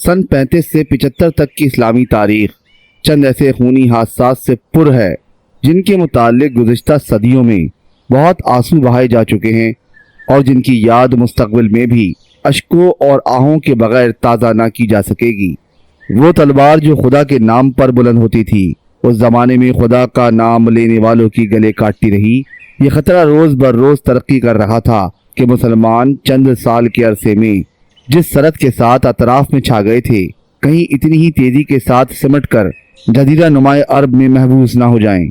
سن 35 سے 75 تک کی اسلامی تاریخ چند ایسے خونی حادثات سے پر ہے جن کے متعلق گزشتہ صدیوں میں بہت آنسو بہائے جا چکے ہیں اور جن کی یاد مستقبل میں بھی اشکوں اور آہوں کے بغیر تازہ نہ کی جا سکے گی۔ وہ تلوار جو خدا کے نام پر بلند ہوتی تھی اس زمانے میں خدا کا نام لینے والوں کی گلے کاٹتی رہی۔ یہ خطرہ روز بر روز ترقی کر رہا تھا کہ مسلمان چند سال کے عرصے میں جس سرعت کے ساتھ اطراف میں چھا گئے تھے کہیں اتنی ہی تیزی کے ساتھ سمٹ کر جزیرہ نما عرب میں محبوس نہ ہو جائیں۔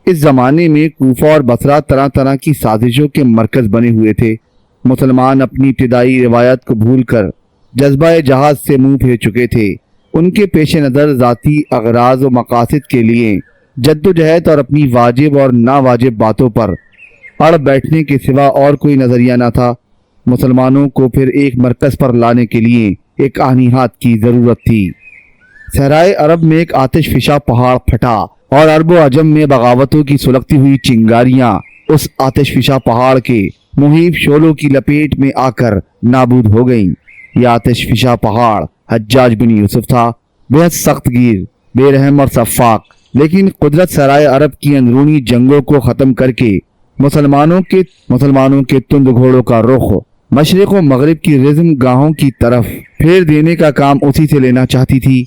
اس زمانے میں کوفہ اور بصرہ طرح طرح کی سازشوں کے مرکز بنے ہوئے تھے۔ مسلمان اپنی ابتدائی روایت کو بھول کر جذبہ جہاد سے منہ پھیر چکے تھے۔ ان کے پیش نظر ذاتی اغراض و مقاصد کے لیے جدوجہد اور اپنی واجب اور ناواجب باتوں پر اڑ بیٹھنے کے سوا اور کوئی نظریہ نہ تھا۔ مسلمانوں کو پھر ایک مرکز پر لانے کے لیے ایک آہنی ہاتھ کی ضرورت تھی۔ صحرائے عرب میں ایک آتش فشاں پہاڑ پھٹا اور عرب و عجم میں بغاوتوں کی سلگتی ہوئی چنگاریاں اس آتش فشاں پہاڑ کے مہیب شعلوں کی لپیٹ میں آ کر نابود ہو گئیں۔ یہ آتش فشاں پہاڑ حجاج بن یوسف تھا، بے حد سخت گیر، بے رحم اور سفاک، لیکن قدرت صحرائے عرب کی اندرونی جنگوں کو ختم کر کے مسلمانوں کے تند گھوڑوں کا رخ مشرق و مغرب کی رزم گاہوں کی طرف پھیر دینے کا کام اسی سے لینا چاہتی تھی۔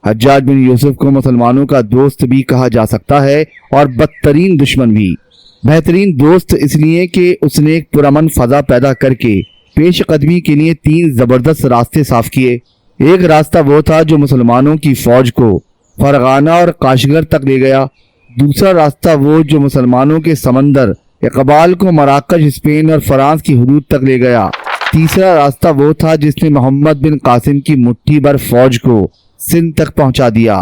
حجاج بن یوسف کو مسلمانوں کا دوست بھی کہا جا سکتا ہے اور بدترین دشمن بھی۔ بہترین دوست اس لیے کہ اس نے ایک پرامن فضا پیدا کر کے پیش قدمی کے لیے 3 زبردست راستے صاف کیے۔ ایک راستہ وہ تھا جو مسلمانوں کی فوج کو فرغانہ اور کاشغر تک لے گیا۔ دوسرا راستہ وہ جو مسلمانوں کے سمندر اقبال کو مراکش، اسپین اور فرانس کی حدود تک لے گیا۔ تیسرا راستہ وہ تھا جس نے محمد بن قاسم کی مٹھی بھر فوج کو سندھ تک پہنچا دیا۔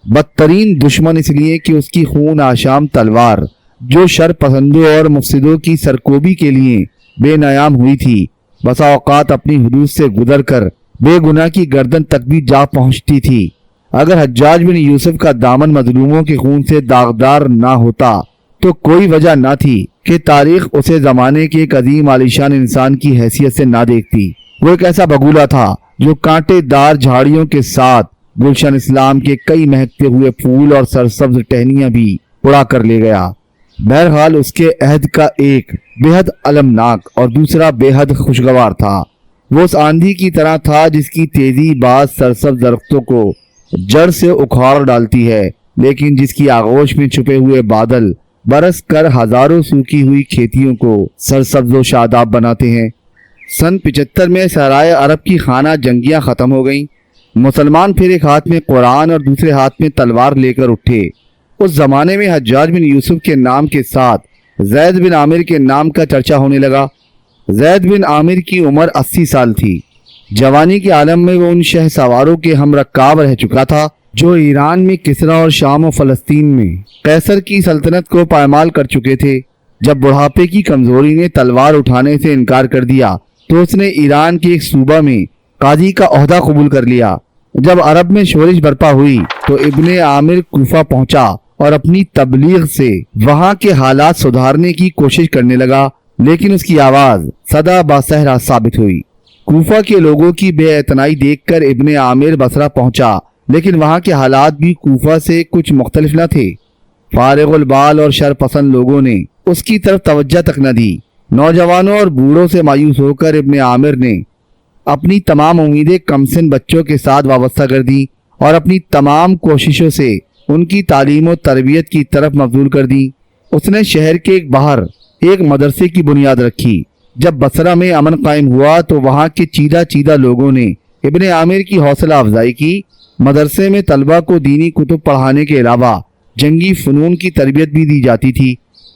بدترین دشمن اس لیے کہ اس کی خون آشام تلوار جو شر پسندوں اور مفسدوں کی سرکوبی کے لیے بے نیام ہوئی تھی بسا اوقات اپنی حدود سے گزر کر بے گناہ کی گردن تک بھی جا پہنچتی تھی۔ اگر حجاج بن یوسف کا دامن مظلوموں کے خون سے داغدار نہ ہوتا تو کوئی وجہ نہ تھی کہ تاریخ اسے زمانے کے ایک عظیم عالیشان انسان کی حیثیت سے نہ دیکھتی۔ وہ ایک ایسا بگولا تھا جو کانٹے دار جھاڑیوں کے ساتھ گلشن اسلام کے کئی مہکتے ہوئے پھول اور سرسبز ٹہنیاں بھی اڑا کر لے گیا۔ بہرحال اس کے عہد کا ایک بے حد المناک اور دوسرا بے حد خوشگوار تھا۔ وہ اس آندھی کی طرح تھا جس کی تیزی بعض سرسبز درختوں کو جڑ سے اکھاڑ ڈالتی ہے، لیکن جس کی آغوش میں چھپے ہوئے بادل برس کر ہزاروں سوکھی ہوئی کھیتیوں کو سرسبز و شاداب بناتے ہیں۔ سن 75 میں صحرائے عرب کی خانہ جنگیاں ختم ہو گئیں۔ مسلمان پھر ایک ہاتھ میں قرآن اور دوسرے ہاتھ میں تلوار لے کر اٹھے۔ اس زمانے میں حجاج بن یوسف کے نام کے ساتھ زید بن عامر کے نام کا چرچا ہونے لگا۔ زید بن عامر کی عمر 80 سال تھی۔ جوانی کے عالم میں وہ ان شہ سواروں کے ہم رکاب رہ چکا تھا جو ایران میں کسریٰ اور شام و فلسطین میں قیصر کی سلطنت کو پائمال کر چکے تھے۔ جب بڑھاپے کی کمزوری نے تلوار اٹھانے سے انکار کر دیا تو اس نے ایران کے ایک صوبہ میں قاضی کا عہدہ قبول کر لیا۔ جب عرب میں شورش برپا ہوئی تو ابن عامر کوفہ پہنچا اور اپنی تبلیغ سے وہاں کے حالات سدھارنے کی کوشش کرنے لگا، لیکن اس کی آواز صدا باصحرا ثابت ہوئی۔ کوفہ کے لوگوں کی بے اعتنائی دیکھ کر ابن عامر بصرہ پہنچا، لیکن وہاں کے حالات بھی کوفہ سے کچھ مختلف نہ تھے۔ فارغ البال اور شر پسند لوگوں نے اس کی طرف توجہ تک نہ دی۔ نوجوانوں اور بوڑھوں سے مایوس ہو کر ابن عامر نے اپنی تمام امیدیں کمسن بچوں کے ساتھ وابستہ کر دی اور اپنی تمام کوششوں سے ان کی تعلیم و تربیت کی طرف مبذول کر دی۔ اس نے شہر کے باہر ایک مدرسے کی بنیاد رکھی۔ جب بصرہ میں امن قائم ہوا تو وہاں کے چیدہ لوگوں نے ابن عامر کی حوصلہ افزائی کی۔ مدرسے میں طلبہ کو دینی کتب پڑھانے کے علاوہ جنگی فنون کی تربیت بھی دی جاتی تھی۔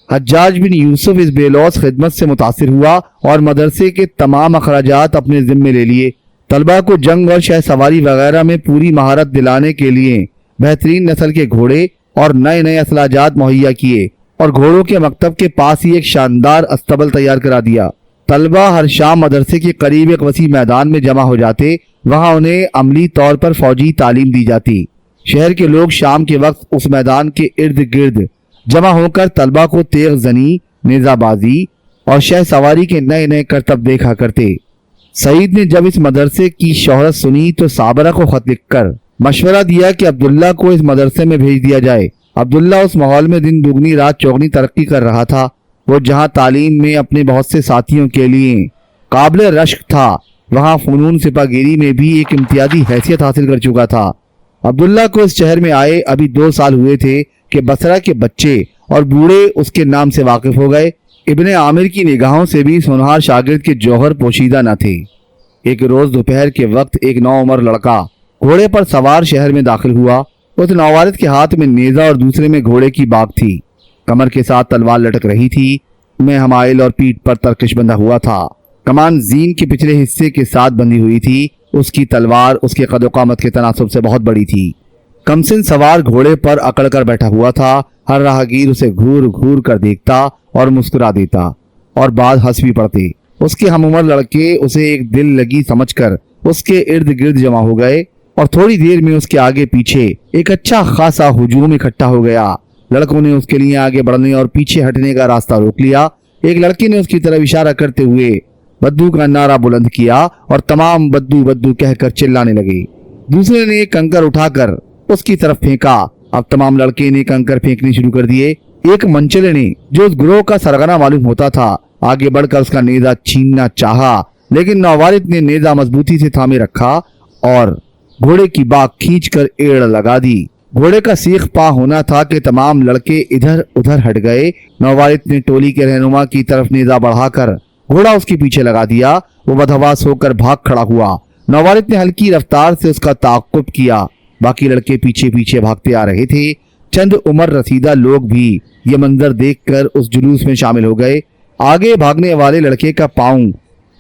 حجاج بن یوسف اس بے لوث خدمت سے متاثر ہوا اور مدرسے کے تمام اخراجات اپنے ذمے لے لیے۔ طلبہ کو جنگ اور شہ سواری وغیرہ میں پوری مہارت دلانے کے لیے بہترین نسل کے گھوڑے اور نئے اسلحات مہیا کیے اور گھوڑوں کے مکتب کے پاس ہی ایک شاندار استبل تیار کرا دیا۔ طلبہ ہر شام مدرسے کے قریب ایک وسیع میدان میں جمع ہو جاتے، وہاں انہیں عملی طور پر فوجی تعلیم دی جاتی۔ شہر کے لوگ شام کے وقت اس میدان کے ارد گرد جمع ہو کر طلبہ کو تیغ زنی، نیزہ بازی اور شہ سواری کے نئے کرتب دیکھا کرتے۔ سعید نے جب اس مدرسے کی شہرت سنی تو صابرہ کو خط لکھ کر مشورہ دیا کہ عبداللہ کو اس مدرسے میں بھیج دیا جائے۔ عبداللہ اس ماحول میں دن دگنی رات چوگنی ترقی کر رہا تھا۔ وہ جہاں تعلیم میں اپنے بہت سے ساتھیوں کے لیے قابل رشک تھا، وہاں فنون سپاہ گیری میں بھی ایک امتیازی حیثیت حاصل کر چکا تھا۔ عبداللہ کو اس شہر میں آئے ابھی 2 سال ہوئے تھے کہ بصرہ کے بچے اور بوڑھے اس کے نام سے واقف ہو گئے۔ ابن عامر کی نگاہوں سے بھی سونہار شاگرد کے جوہر پوشیدہ نہ تھے۔ ایک روز دوپہر کے وقت ایک نوعمر لڑکا گھوڑے پر سوار شہر میں داخل ہوا۔ اس نوارد کے ہاتھ میں نیزہ اور دوسرے میں گھوڑے کی باگ تھی۔ کمر کے ساتھ تلوار لٹک رہی تھی، میں حمائل اور پیٹھ پر ترکش بندھا ہوا تھا۔ کمان زین کے پچھلے حصے کے ساتھ بندھی ہوئی تھی۔ اس کی تلوار اس کے قد و قامت کے تناسب سے بہت بڑی تھی۔ کمسن سوار گھوڑے پر اکڑ کر بیٹھا ہوا تھا۔ ہر راہگیر اسے گھور گھور کر دیکھتا اور مسکرا دیتا، اور بعض ہنس بھی پڑتے۔ اس کے ہم عمر لڑکے اسے ایک دل لگی سمجھ کر اس کے ارد گرد جمع ہو گئے، اور تھوڑی دیر میں اس کے آگے پیچھے ایک اچھا خاصا ہجوم اکٹھا ہو گیا۔ لڑکوں نے اس کے لیے آگے بڑھنے اور پیچھے ہٹنے کا راستہ روک لیا۔ ایک لڑکے نے اس کی طرف اشارہ کرتے ہوئے بدو کا نعرہ بلند کیا اور تمام بدو بدو کہہ کر چلانے لگے۔ دوسرے نے ایک کنکر اٹھا کر اس کی طرف پھینکا۔ اب تمام لڑکے نے کنکر پھینکنے شروع کر دیے۔ ایک منچلے نے، جو اس گروہ کا سرغنہ معلوم ہوتا تھا، آگے بڑھ کر اس کا نیزہ چھیننا چاہا، لیکن نووارد نے نیزہ مضبوطی سے تھامے رکھا اور گھوڑے کی باگ کھینچ کر ایڑ لگا دی۔ گھوڑے کا سیخ پا ہونا تھا کہ تمام لڑکے ادھر ادھر ہٹ گئے۔ نووارد نے ٹولی کے رہنما کی طرف نیزہ بڑھا کر گھوڑا اس کے پیچھے لگا دیا۔ وہ بدحواس ہو کر بھاگ کھڑا ہوا۔ نووارد نے ہلکی رفتار سے اس کا تعاقب کیا۔ باقی لڑکے پیچھے پیچھے بھاگتے آ رہے تھے۔ چند عمر رسیدہ لوگ بھی یہ منظر دیکھ کر اس جلوس میں شامل ہو گئے۔ آگے بھاگنے والے لڑکے کا پاؤں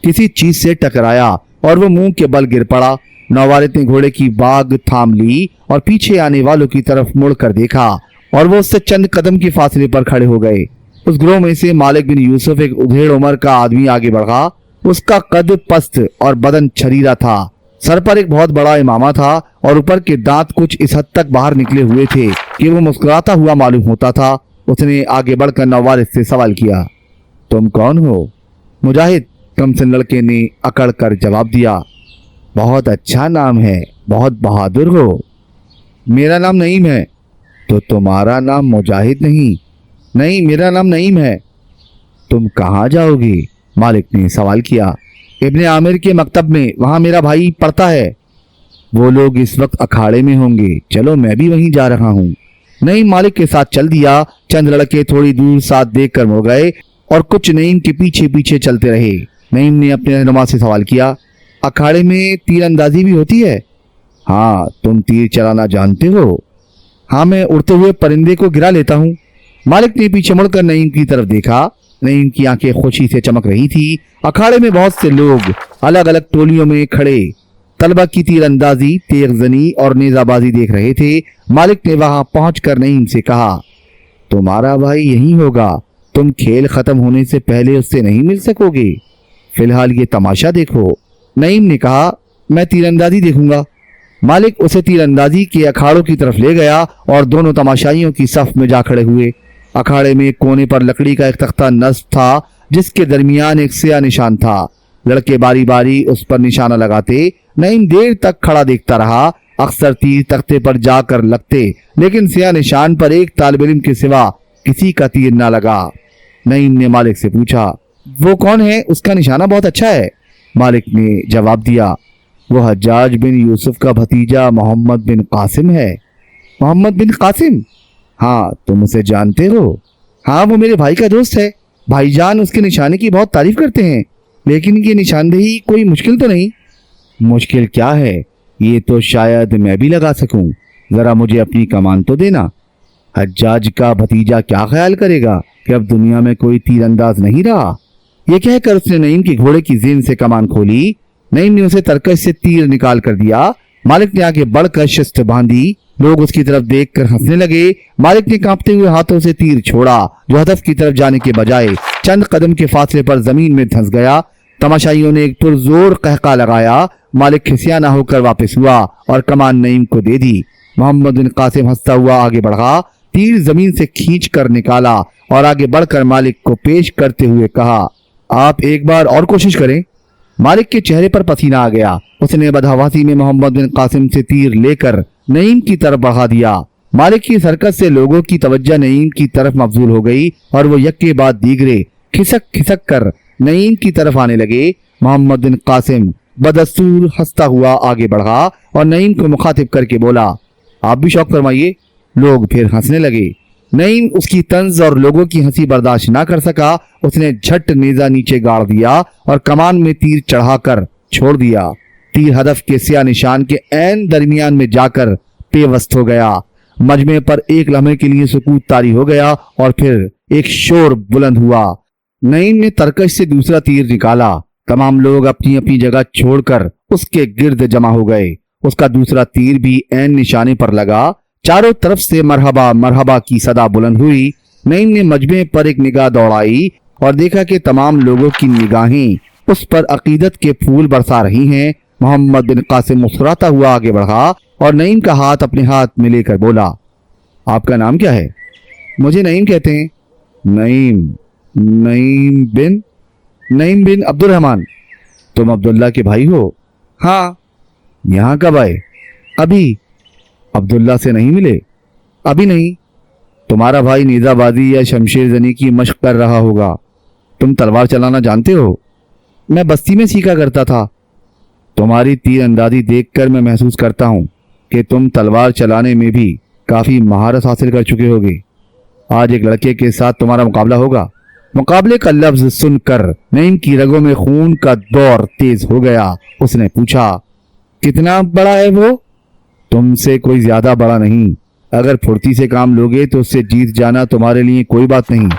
کسی چیز سے ٹکرایا اور وہ منہ کے بل گر پڑا۔ نووارد نے گھوڑے کی باگ تھام لی اور پیچھے آنے والوں کی طرف مڑ کر دیکھا، اور وہ اس سے چند قدم کے فاصلے پر کھڑے ہو گئے۔ اس گروہ میں سے مالک بن یوسف، ایک ادھیڑ عمر کا آدمی، آگے بڑھا۔ اس کا قد پست اور بدن چھریرا تھا۔ سر پر ایک بہت بڑا امامہ تھا اور اوپر کے دانت کچھ اس حد تک باہر نکلے ہوئے تھے کہ وہ مسکراتا ہوا معلوم ہوتا تھا۔ اس نے آگے بڑھ کر نووارد سے سوال کیا، تم کون ہو؟ مجاہد، کمسن لڑکے نے اکڑ کر جواب دیا۔ بہت اچھا نام ہے، بہت بہادر ہو۔ میرا نام نعیم ہے۔ تو تمہارا نام مجاہد نہیں؟ نہیں، میرا نام نعیم ہے۔ تم کہاں جاؤ گے؟ مالک نے سوال کیا۔ ابن عامر کے مکتب میں، وہاں میرا بھائی پڑھتا ہے۔ وہ لوگ اس وقت اکھاڑے میں ہوں گے، چلو میں بھی وہیں جا رہا ہوں۔ نعیم مالک کے ساتھ چل دیا۔ چند لڑکے تھوڑی دور ساتھ دیکھ کر مڑ گئے اور کچھ نعیم کے پیچھے پیچھے چلتے رہے۔ نعیم نے اپنے رہنما سے سوال کیا، اکھاڑے میں تیر اندازی بھی ہوتی ہے؟ ہاں، تم تیر چلانا جانتے ہو؟ ہاں، میں اڑتے ہوئے پرندے کو گرا لیتا ہوں۔ مالک نے پیچھے مڑ کر نعیم کی طرف دیکھا۔ نعیم کی آنکھیں خوشی سے چمک رہی تھی۔ اکھاڑے میں بہت سے لوگ الگ الگ ٹولیوں میں کھڑے طلبہ کی تیر اندازی، تیغ زنی اور نیزہ بازی دیکھ رہے تھے۔ مالک نے وہاں پہنچ کر نعیم سے کہا، تمہارا بھائی یہیں ہوگا، تم کھیل ختم ہونے سے پہلے اس سے نہیں مل سکو گے، فی الحال یہ تماشا دیکھو۔ نعیم نے کہا، میں تیر اندازی دیکھوں گا۔ مالک اسے تیر اندازی کے اکھاڑوں کی طرف لے گیا اور دونوں تماشائیوں کی صف میں جا کھڑے ہوئے۔ اکھاڑے میں ایک کونے پر لکڑی کا ایک تختہ نصب تھا جس کے درمیان ایک سیاہ نشان تھا۔ لڑکے باری باری اس پر نشانہ لگاتے۔ نعیم دیر تک کھڑا دیکھتا رہا۔ اکثر تیر تختے پر جا کر لگتے، لیکن سیاہ نشان پر ایک طالب علم کے سوا کسی کا تیر نہ لگا۔ نعیم نے مالک سے پوچھا، وہ کون ہے؟ اس کا نشانہ بہت اچھا ہے۔ مالک نے جواب دیا، وہ حجاج بن یوسف کا بھتیجا محمد بن قاسم ہے۔ محمد بن قاسم؟ ہاں، تم اسے جانتے ہو؟ ہاں، وہ میرے بھائی کا دوست ہے۔ بھائی جان اس کے نشانے کی بہت تعریف کرتے ہیں، لیکن یہ نشاندہی کوئی مشکل تو نہیں؟ مشکل کیا ہے، یہ تو شاید میں بھی لگا سکوں، ذرا مجھے اپنی کمان تو دینا۔ حجاج کا بھتیجا کیا خیال کرے گا کہ اب دنیا میں کوئی تیر انداز نہیں رہا؟ یہ کہہ کر اس نے نعیم کے گھوڑے کی زین سے کمان کھولی۔ نعیم نے اسے ترکش سے تیر نکال کر دیا۔ مالک نے آگے بڑھ کر شست باندھی۔ لوگ اس کی طرف دیکھ کر ہنسنے لگے۔ مالک نے کانپتے ہوئے ہاتھوں سے تیر چھوڑا جو ہدف کی طرف جانے کے بجائے چند قدم کے فاصلے پر زمین میں دھنس گیا۔ تماشائیوں نے ایک پرزور قہقہ لگایا۔ مالک کھسیانہ ہو کر واپس ہوا اور کمان نعیم کو دے دی۔ محمد بن قاسم ہنستا ہوا آگے بڑھا، تیر زمین سے کھینچ کر نکالا اور آگے بڑھ کر مالک کو پیش کرتے ہوئے کہا، آپ ایک بار اور کوشش کریں۔ मालिक के चेहरे पर पसीना आ गया। उसने बदहवासी में मोहम्मद बिन कासिम से तीर लेकर नईम की तरफ बढ़ा दिया। मालिक की हरकत से लोगों की तवज्जो नईम की तरफ मबजूल हो गई और वो यक के बाद दीगरे खिसक खिसक कर नईम की तरफ आने लगे। मोहम्मद बिन कासिम बदस्तूर हंसता हुआ आगे बढ़ा और नईम को मुखातिब करके बोला, आप भी शौक फरमाइए। लोग फिर हंसने लगे। नईम उसकी तंज और लोगों की हंसी बर्दाश्त ना कर सका। उसने झट नेजा नीचे गाड़ दिया और कमान में तीर चढ़ाकर छोड़ दिया। तीर हदफ के स्या निशान के ऐन दरमियान में जाकर पेवस्त हो गया। मजमे पर एक लम्हे के लिए सुकूत तारी हो गया और फिर एक शोर बुलंद हुआ। नईम ने तरकश से दूसरा तीर निकाला। तमाम लोग अपनी अपनी जगह छोड़कर उसके गिर्द जमा हो गए। उसका दूसरा तीर भी ऐन निशाने पर लगा। चारों तरफ से मरहबा मरहबा की सदा बुलंद हुई। नईम ने मजमे पर एक निगाह दौड़ाई और देखा कि तमाम लोगों की निगाहें उस पर अकीदत के फूल बरसा रही हैं। मोहम्मद बिन कासिम मुस्कुराता हुआ आगे बढ़ा और नईम का हाथ अपने हाथ में लेकर बोला, आपका नाम क्या है? मुझे नईम कहते हैं। नईम बिन अब्दुल रहमान। तुम अब्दुल्ला के भाई हो? हाँ। यहाँ कब आए? अभी। अब्दुल्ला से नहीं मिले? अभी नहीं। तुम्हारा भाई नेजाबाजी या शमशेर जनी की मशक कर रहा होगा। तुम तलवार चलाना जानते हो? मैं बस्ती में सीखा करता था। तुम्हारी तीर अंदाजी देखकर मैं महसूस करता हूँ कि तुम तलवार चलाने में भी काफी महारत हासिल कर चुके होगे। आज एक लड़के के साथ तुम्हारा मुकाबला होगा। मुकाबले का लफ्ज सुनकर नईम की रगों में खून का दौर तेज हो गया। उसने पूछा, कितना बड़ा है वो? तुमसे कोई ज्यादा बड़ा नहीं। अगर फुर्ती से काम लोगे तो उससे जीत जाना तुम्हारे लिए कोई बात नहीं।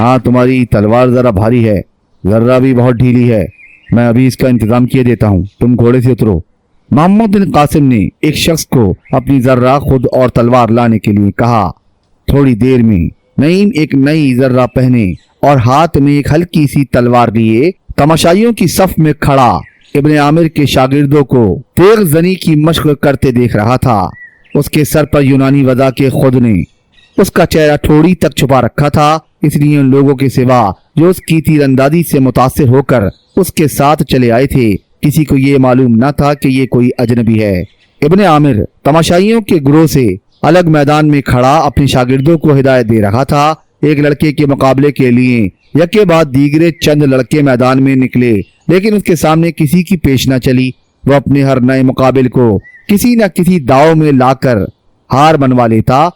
हाँ, तुम्हारी तलवार जरा भारी है, जर्रा भी बहुत ढीली है। मैं अभी इसका इंतजाम किए देता हूँ, तुम घोड़े से उतरो। मोहम्मद बिन कासिम ने एक शख्स को अपनी जर्रा खुद और तलवार लाने के लिए कहा। थोड़ी देर में नईम एक नई जर्रा पहने और हाथ में एक हल्की सी तलवार लिए तमाशाइयों की सफ में खड़ा इब्ने आमिर के शागिर्दों को तेग जनी की मशक करते देख रहा था। उसके सर पर यूनानी वज़ा के खुद ने उसका चेहरा थोड़ी तक छुपा रखा था, इसलिए उन लोगों के सिवा जो उसकी तीरंदाजी से मुतासिर होकर उसके साथ चले आए थे, किसी को ये मालूम न था कि ये कोई अजनबी है। इब्ने आमिर तमाशाइयों के ग्रोह से अलग मैदान में खड़ा अपने शागिर्दों को हिदायत दे रहा था। एक लड़के के मुकाबले के लिए यके बाद दीगरे चंद लड़के मैदान में निकले, लेकिन उसके सामने किसी की पेश न चली। वो अपने हर नए मुकाबिल को किसी न किसी दाव में लाकर हार मनवा लेता।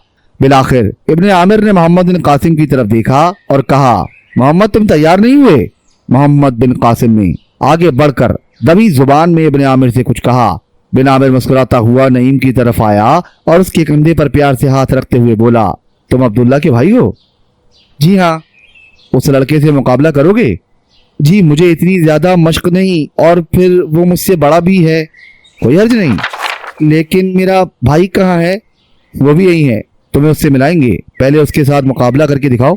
बिलाखिर इब्ने आमिर ने मोहम्मद बिन कासिम की तरफ देखा और कहा, मोहम्मद तुम तैयार नहीं हुए? मोहम्मद बिन कासिम ने आगे बढ़कर दबी जुबान में इब्ने आमिर से कुछ कहा। बिन आमिर मुस्कुराता हुआ नईम की तरफ आया और उसके कंधे पर प्यार से हाथ रखते हुए बोला, तुम अब्दुल्ला के भाई हो? जी हाँ। उस लड़के से मुकाबला करोगे? जी, मुझे इतनी ज्यादा मश्क नहीं और फिर वो मुझसे बड़ा भी है। कोई हर्ज नहीं, लेकिन मेरा भाई कहाँ है? वो भी यही है, तुम्हें उससे मिलाएंगे, पहले उसके साथ मुकाबला करके दिखाओ।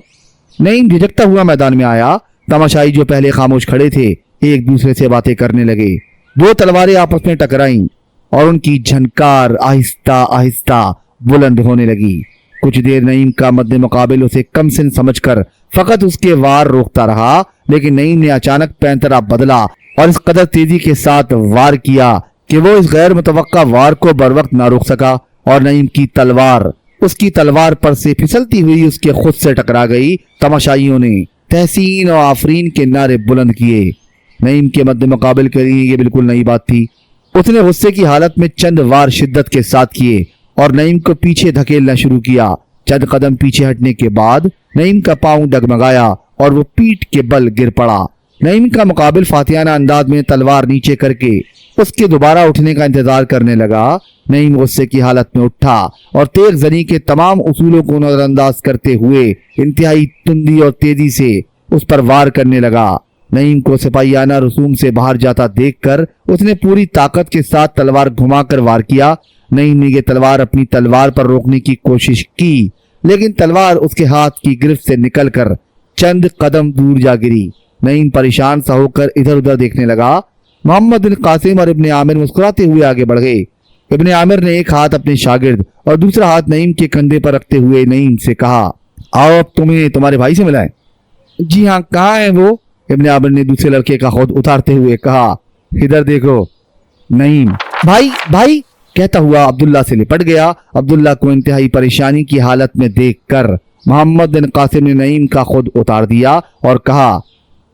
नईम झिझकता हुआ मैदान में आया। तमाशाई जो पहले खामोश खड़े थे एक दूसरे से बातें करने लगे। दो तलवारें आपस में टकराईं और उनकी झनकार आहिस्ता आहिस्ता बुलंद होने लगी। कुछ देर नईम का मद्दे मुकाबिल उसे कम सिन समझकर फकत उसके वार रोकता रहा, लेकिन नईम ने अचानक पैंतरा बदला और इस कदर तेजी के साथ वार किया कि वो इस गैर मुतवक्का वार को बरवक्त ना रोक सका और नईम की तलवार उसकी तलवार पर से फिसलती हुई उसके खुद से टकरा गई। तमाशाइयों ने तहसीन और आफरीन के नारे बुलंद किए। नईम के मद्दे मुकाबिल के लिए ये बिल्कुल नई बात थी। उसने गुस्से की हालत में चंद वार शिद्दत के साथ किए और नईम को पीछे धकेलना शुरू किया। चंद कदम पीछे हटने के बाद नईम का पांव डगमगाया और वो पीठ के बल गिर पड़ा। नईम का मुकाबिल फातियाना अंदाज में तलवार नीचे करके उसके दोबारा उठने का इंतजार करने लगा। नईम गुस्से की हालत में उठा और तेग जनी के तमाम उसूलों को नजरअंदाज करते हुए इंतहाई तुंदी और तेजी से उस पर वार करने लगा। नईम को सिपाहियाना रसूम से बाहर जाता देखकर उसने पूरी ताकत के साथ तलवार घुमाकर वार किया। नईम ने ये तलवार अपनी तलवार पर रोकने की कोशिश की, लेकिन तलवार उसके हाथ की गिरफ्त से निकलकर चंद कदम दूर जा गिरी। नईम परेशान सा होकर इधर उधर देखने लगा। मोहम्मद बिन कासिम और इब्ने आमिर मुस्कुराते हुए आगे बढ़ गए। इब्ने आमिर ने एक हाथ अपने शागिर्द और दूसरा हाथ नईम के कंधे पर रखते हुए नईम से कहा, आओ अब तुम्हें तुम्हारे भाई से मिलाएं। जी हाँ, कहाँ है वो? ابن عامر نے دوسرے لڑکے کا خود اتارتے ہوئے کہا، ادھر دیکھو نعیم۔ بھائی بھائی کہتا ہوا عبداللہ سے لپٹ گیا۔ عبداللہ کو انتہائی پریشانی کی حالت میں دیکھ کر محمد بن قاسم نے نعیم کا خود اتار دیا اور کہا،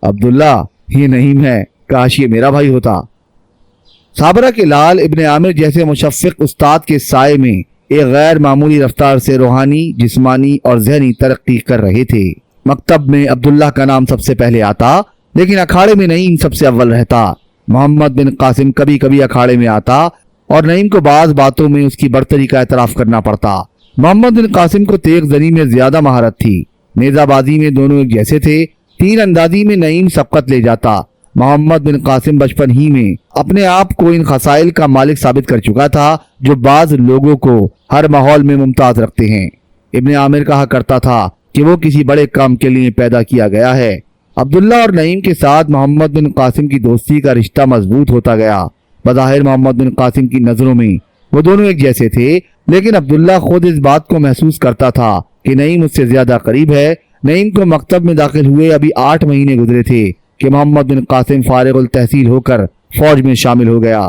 عبداللہ یہ نعیم ہے، کاش یہ میرا بھائی ہوتا۔ صابرہ کے لال ابن عامر جیسے مشفق استاد کے سائے میں ایک غیر معمولی رفتار سے روحانی، جسمانی اور ذہنی ترقی کر رہے تھے۔ مکتب میں عبداللہ کا نام سب سے پہلے آتا، لیکن اکھاڑے میں نعیم سب سے اول رہتا۔ محمد بن قاسم کبھی کبھی اکھاڑے میں آتا اور نعیم کو بعض باتوں میں اس کی برتری کا اعتراف کرنا پڑتا۔ محمد بن قاسم کو تیغ زنی میں زیادہ مہارت تھی۔ نیزہ بازی میں دونوں ایک جیسے تھے۔ تیر اندازی میں نعیم سبقت لے جاتا۔ محمد بن قاسم بچپن ہی میں اپنے آپ کو ان خصائل کا مالک ثابت کر چکا تھا جو بعض لوگوں کو ہر ماحول میں ممتاز رکھتے ہیں۔ ابن عامر کہا کرتا تھا کہ وہ کسی بڑے کام کے لیے پیدا کیا گیا ہے۔ عبداللہ اور نعیم کے ساتھ محمد بن قاسم کی دوستی کا رشتہ مضبوط ہوتا گیا۔ بظاہر محمد بن قاسم کی نظروں میں وہ دونوں ایک جیسے تھے، لیکن عبداللہ خود اس بات کو محسوس کرتا تھا کہ نعیم اس سے زیادہ قریب ہے۔ نعیم کو مکتب میں داخل ہوئے ابھی 8 مہینے گزرے تھے کہ محمد بن قاسم فارغ التحصیل ہو کر فوج میں شامل ہو گیا۔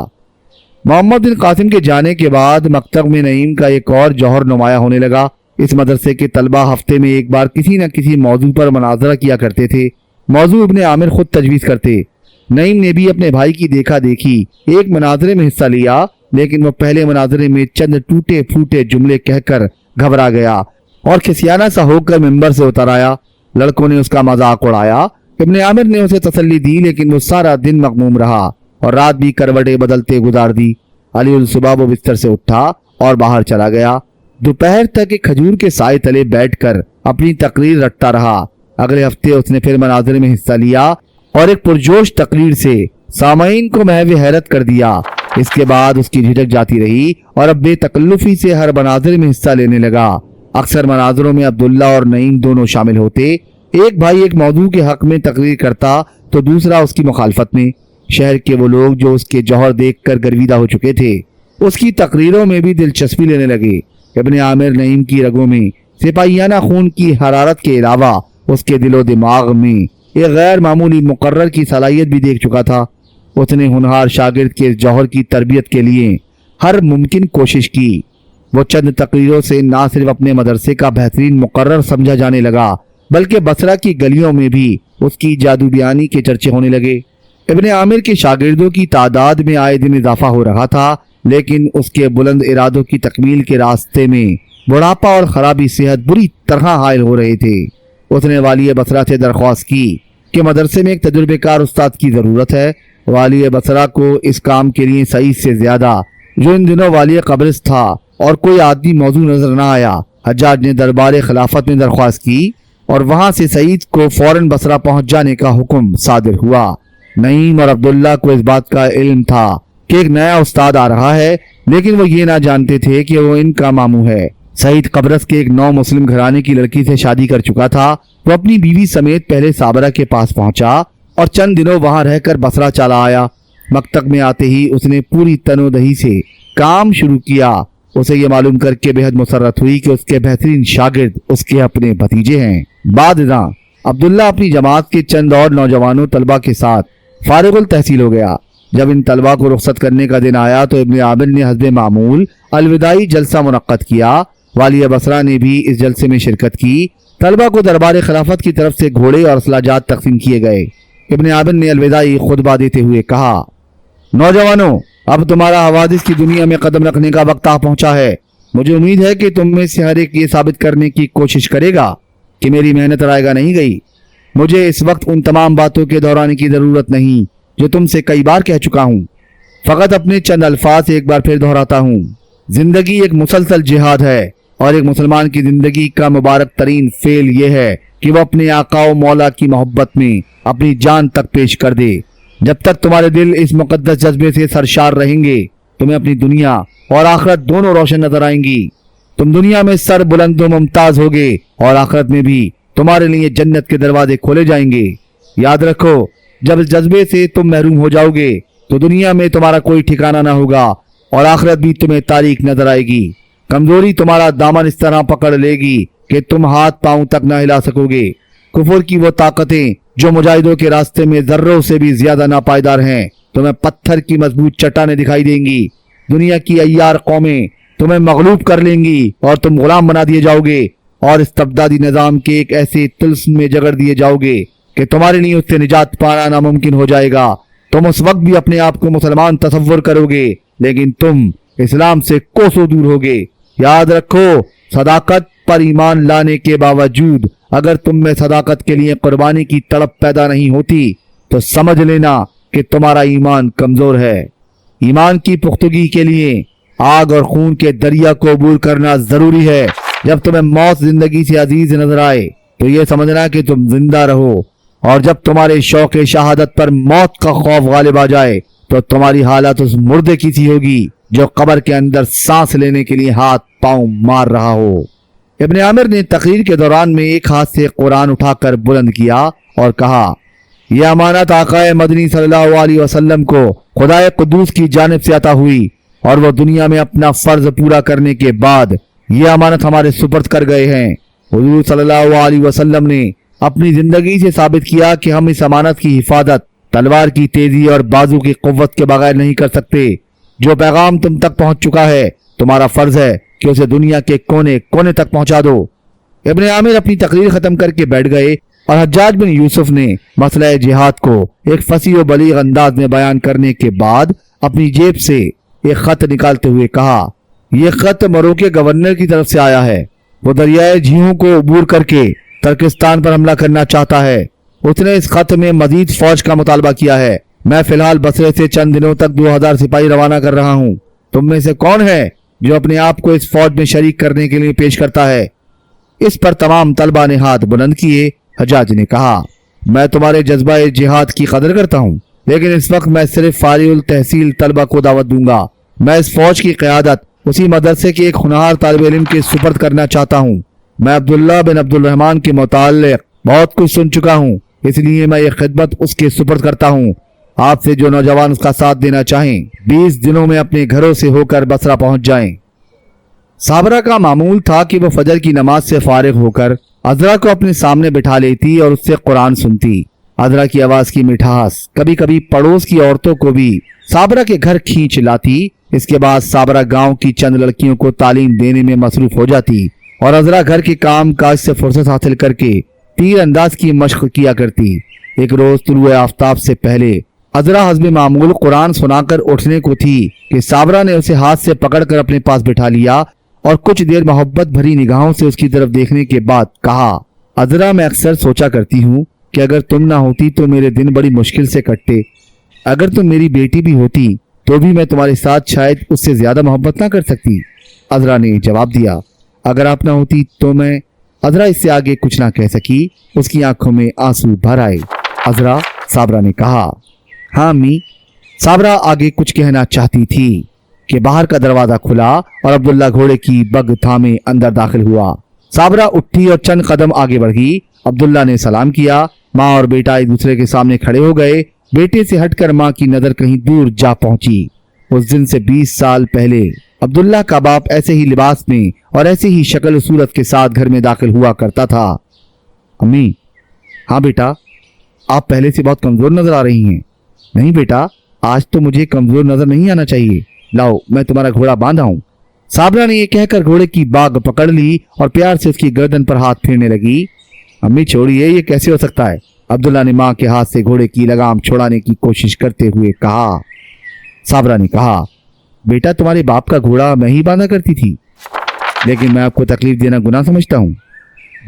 محمد بن قاسم کے جانے کے بعد مکتب میں نعیم کا ایک اور جوہر نمایاں ہونے لگا۔ اس مدرسے کے طلبہ ہفتے میں ایک بار کسی نہ کسی موضوع پر مناظرہ کیا کرتے تھے۔ موضوع ابن عامر خود تجویز کرتے۔ نعیم نے بھی اپنے بھائی کی دیکھا دیکھی ایک مناظرے میں حصہ لیا، لیکن وہ پہلے مناظرے میں چند ٹوٹے پھوٹے جملے کہہ کر گھبرا گیا اور کھسیانہ سا ہو کر ممبر سے اتر آیا۔ لڑکوں نے اس کا مذاق اڑایا۔ ابن عامر نے اسے تسلی دی، لیکن وہ سارا دن مغموم رہا اور رات بھی کروٹیں بدلتے گزار دی۔ علی الصبح وہ بستر سے اٹھا اور باہر چلا گیا۔ دوپہر تک ایک کھجور کے سائے تلے بیٹھ کر اپنی تقریر رٹتا رہا۔ اگلے ہفتے اس نے پھر مناظرے میں حصہ لیا اور ایک پرجوش تقریر سے سامعین کو محو حیرت کر دیا۔ اس کے بعد اس کی جھجک جاتی رہی اور اب بے تکلفی سے ہر مناظرے میں حصہ لینے لگا۔ اکثر مناظروں میں عبداللہ اور نعیم دونوں شامل ہوتے۔ ایک بھائی ایک موضوع کے حق میں تقریر کرتا تو دوسرا اس کی مخالفت میں۔ شہر کے وہ لوگ جو اس کے جوہر دیکھ کر گرویدہ ہو چکے تھے اس کی تقریروں میں بھی دلچسپی لینے لگے۔ ابن عامر نعیم کی رگوں میں سپاہیانہ خون کی حرارت کے علاوہ اس کے دل و دماغ میں ایک غیر معمولی مقرر کی صلاحیت بھی دیکھ چکا تھا۔ اس نے ہونہار شاگرد کے جوہر کی تربیت کے لیے ہر ممکن کوشش کی۔ وہ چند تقریروں سے نہ صرف اپنے مدرسے کا بہترین مقرر سمجھا جانے لگا بلکہ بصرہ کی گلیوں میں بھی اس کی جادو بیانی کے چرچے ہونے لگے۔ ابن عامر کے شاگردوں کی تعداد میں آئے دن اضافہ ہو رہا تھا، لیکن اس کے بلند ارادوں کی تکمیل کے راستے میں بڑھاپا اور خرابی صحت بری طرح حائل ہو رہے تھے۔ اس نے والی بصرہ سے درخواست کی کہ مدرسے میں ایک تجربے کار استاد کی ضرورت ہے۔ والی بصرہ کو اس کام کے لیے سعید سے زیادہ، جو ان دنوں والی قبرص تھا، اور کوئی آدمی موضوع نظر نہ آیا۔ حجاج نے دربار خلافت میں درخواست کی اور وہاں سے سعید کو فوراً بصرہ پہنچ جانے کا حکم صادر ہوا۔ نعیم اور عبداللہ کو اس بات کا علم تھا کہ ایک نیا استاد آ رہا ہے، لیکن وہ یہ نہ جانتے تھے کہ وہ ان کا ماموں ہے۔ سعید قبرص کے ایک نو مسلم گھرانے کی لڑکی سے شادی کر چکا تھا۔ وہ اپنی بیوی سمیت پہلے صابرہ کے پاس پہنچا اور چند دنوں وہاں رہ کر بصرہ چلا آیا۔ مکتب میں آتے ہی اس نے پوری تنو دہی سے کام شروع کیا۔ اسے یہ معلوم کر کے بہت مسرت ہوئی کہ اس کے بہترین شاگرد اس کے اپنے بھتیجے ہیں۔ بعد ازاں عبداللہ اپنی جماعت کے چند اور نوجوانوں طلبہ کے ساتھ فارغ التحصیل ہو گیا۔ جب ان طلبہ کو رخصت کرنے کا دن آیا تو ابن عامر نے حسب معمول الوداعی جلسہ منعقد کیا۔ والی بصرہ نے بھی اس جلسے میں شرکت کی۔ طلبہ کو دربار خلافت کی طرف سے گھوڑے اور اسلحہ جات تقسیم کیے گئے۔ ابن عامر نے الوداعی خطبہ دیتے ہوئے کہا، نوجوانوں، اب تمہارا حوادث کی دنیا میں قدم رکھنے کا وقت آ پہنچا ہے۔ مجھے امید ہے کہ تم میں سے ہر ایک یہ ثابت کرنے کی کوشش کرے گا کہ میری محنت رائے گاہ نہیں گئی۔ مجھے اس وقت ان تمام باتوں کے دہرانے کی ضرورت نہیں جو تم سے کئی بار کہہ چکا ہوں، فقط اپنے چند الفاظ ایک بار پھر دہراتا ہوں۔ زندگی ایک مسلسل جہاد ہے، اور ایک مسلمان کی زندگی کا مبارک ترین فعل یہ ہے کہ وہ اپنے آقا و مولا کی محبت میں اپنی جان تک پیش کر دے۔ جب تک تمہارے دل اس مقدس جذبے سے سرشار رہیں گے، تمہیں اپنی دنیا اور آخرت دونوں روشن نظر آئیں گی۔ تم دنیا میں سر بلند و ممتاز ہوگے اور آخرت میں بھی تمہارے لیے جنت کے دروازے کھولے جائیں گے۔ یاد رکھو، جب اس جذبے سے تم محروم ہو جاؤ گے تو دنیا میں تمہارا کوئی ٹھکانہ نہ ہوگا اور آخرت بھی تمہیں تاریک نظر آئے گی۔ کمزوری تمہارا دامن اس طرح پکڑ لے گی کہ تم ہاتھ پاؤں تک نہ ہلا سکو گے۔ کفر کی وہ طاقتیں जो मुजाहिदों के रास्ते में जर्रों से भी ज्यादा नापायदार हैं। तुम्हें पत्थर की मजबूत चट्टानें दिखाई देंगी। दुनिया की अय्यार कौमें तुम्हें मगलूब कर लेंगी और तुम गुलाम बना दिए जाओगे और इस तबदादी निजाम के एक ऐसे तिल्स्म में जगड़ दिए जाओगे कि तुम्हारे लिए उससे निजात पाना नामुमकिन हो जाएगा। तुम उस वक्त भी अपने आप को मुसलमान तसव्वुर करोगे, लेकिन तुम इस्लाम से कोसों दूर होगे। याद रखो, सदाकत पर ईमान लाने के बावजूद अगर तुम में सदाकत के लिए कुर्बानी की तड़प पैदा नहीं होती तो समझ लेना कि तुम्हारा ईमान कमजोर है। ईमान की पुख्तगी के लिए आग और खून के दरिया को अबूर करना जरूरी है। जब तुम्हें मौत जिंदगी से अजीज नजर आए तो ये समझना कि तुम जिंदा रहो, और जब तुम्हारे शौक शहादत पर मौत का खौफ गालिब आ जाए तो तुम्हारी हालत उस मुर्दे की सी होगी जो कब्र के अंदर सांस लेने के लिए हाथ पांव मार रहा हो। इब्ने आमिर ने तकरीर के दौरान में एक हाथ से कुरान उठाकर बुलंद किया और कहा, यह अमानत आकाए मदनी सल्लल्लाहु अलैहि वसल्लम को खुदाए कुद्दूस की जानिब से अता हुई और वो दुनिया में अपना फर्ज पूरा करने के बाद यह अमानत हमारे सुपर्द कर गए हैं। हुजूर सल्लल्लाहु अलैहि वसल्लम ने अपनी जिंदगी से साबित किया कि हम इस अमानत की हिफाजत तलवार की तेजी और बाजू की कुव्वत के बगैर नहीं कर सकते। जो पैगाम तुम तक पहुंच चुका है, तुम्हारा फर्ज है कि उसे दुनिया के कोने कोने तक पहुंचा दो। इब्ने आमिर अपनी तकरीर खत्म करके बैठ गए और हज्जाज बिन यूसुफ ने मसला जिहाद को एक फसी और बलीग अंदाज में बयान करने के बाद अपनी जेब से एक खत निकालते हुए कहा, यह खत मरो के गवर्नर की तरफ से आया है। वो दरियाए झीलों को अबूर करके तुर्किस्तान पर हमला करना चाहता है। उसने इस खत में मजीद फौज का मुतालबा किया है। मैं फिलहाल बसरे से चंद दिनों तक 2000 सिपाही रवाना कर रहा हूँ। तुम में से कौन है जो अपने आप को इस फौज में शरीक करने के लिए पेश करता है? इस पर तमाम तलबा ने हाथ बुलंद किए। हज्जाज ने कहा, मैं तुम्हारे जज्बा जिहाद की कदर करता हूँ, लेकिन इस वक्त मैं सिर्फ फारिउल तहसील तलबा को दावत दूंगा। मैं इस फौज की क़यादत उसी मदरसे के एक हुनहार तालिब इल्म के सुपर्द करना चाहता हूँ। मैं अब्दुल्ला बिन अब्दुल रहमान के मुताल्लिक़ बहुत कुछ सुन चुका हूँ, इसलिए मैं ये खिदमत उसके सुपर्द करता हूँ। आपसे जो नौजवान उसका साथ देना चाहें 20 दिनों में अपने घरों से होकर बसरा पहुंच जाएं। साबरा का मामूल था कि वो फजर की नमाज से फारिग होकर अजरा को अपने सामने बिठा लेती और उससे कुरान सुनती। अजरा की आवाज की मिठास कभी कभी पड़ोस की औरतों को भी साबरा के घर खींच लाती। इसके बाद साबरा गांव की चंद लड़कियों को तालीम देने में मसरूफ हो जाती और अजरा घर के काम काज से फुर्सत हासिल करके तीर अंदाज की मशक किया करती। एक रोज तुलुए आफ्ताब से पहले अजरा हस्बे मामूल कुरान सुनाकर उठने को थी कि साबरा ने उसे हाथ से पकड़कर अपने पास बिठा लिया और कुछ देर मोहब्बत भरी निगाहों से उसकी तरफ देखने के बाद कहा, अजरा, मैं अक्सर सोचा करती हूँ कि अगर तुम ना होती तो मेरे दिन बड़ी मुश्किल से कटते। अगर तुम मेरी बेटी भी होती तो भी मैं तुम्हारे साथ शायद उससे ज्यादा मोहब्बत ना कर सकती। अजरा ने जवाब दिया, अगर आप ना होती तो मैं। अजरा इससे आगे कुछ ना कह सकी। उसकी आंखों में आंसू भर आए। अजरा, साबरा ने कहा। हाँ अम्मी। साबरा आगे कुछ कहना चाहती थी कि बाहर का दरवाजा खुला और अब्दुल्ला घोड़े की बग थामे अंदर दाखिल हुआ। साबरा उठी और चंद कदम आगे बढ़ी। अब्दुल्ला ने सलाम किया। माँ और बेटा एक दूसरे के सामने खड़े हो गए। बेटे से हटकर माँ की नजर कहीं दूर जा पहुंची। उस दिन से 20 साल पहले अब्दुल्ला का बाप ऐसे ही लिबास में और ऐसे ही शक्ल सूरत के साथ घर में दाखिल हुआ करता था। अम्मी। हाँ बेटा, आप पहले से बहुत कमजोर नजर आ रही हैं। नहीं बेटा, आज तो मुझे कमजोर नजर नहीं आना चाहिए। लाओ, मैं तुम्हारा घोड़ा बांधा हूं। साबरा ने यह कहकर घोड़े की बाग पकड़ ली और प्यार से उसकी गर्दन पर हाथ फेरने लगी। अम्मी छोड़िए, ये कैसे हो सकता है? अब्दुल्ला ने माँ के हाथ से घोड़े की लगाम छुड़ाने की कोशिश करते हुए कहा। साबरा ने कहा, बेटा, तुम्हारे बाप का घोड़ा मैं ही बांधा करती थी, लेकिन मैं आपको तकलीफ देना गुनाह समझता हूँ।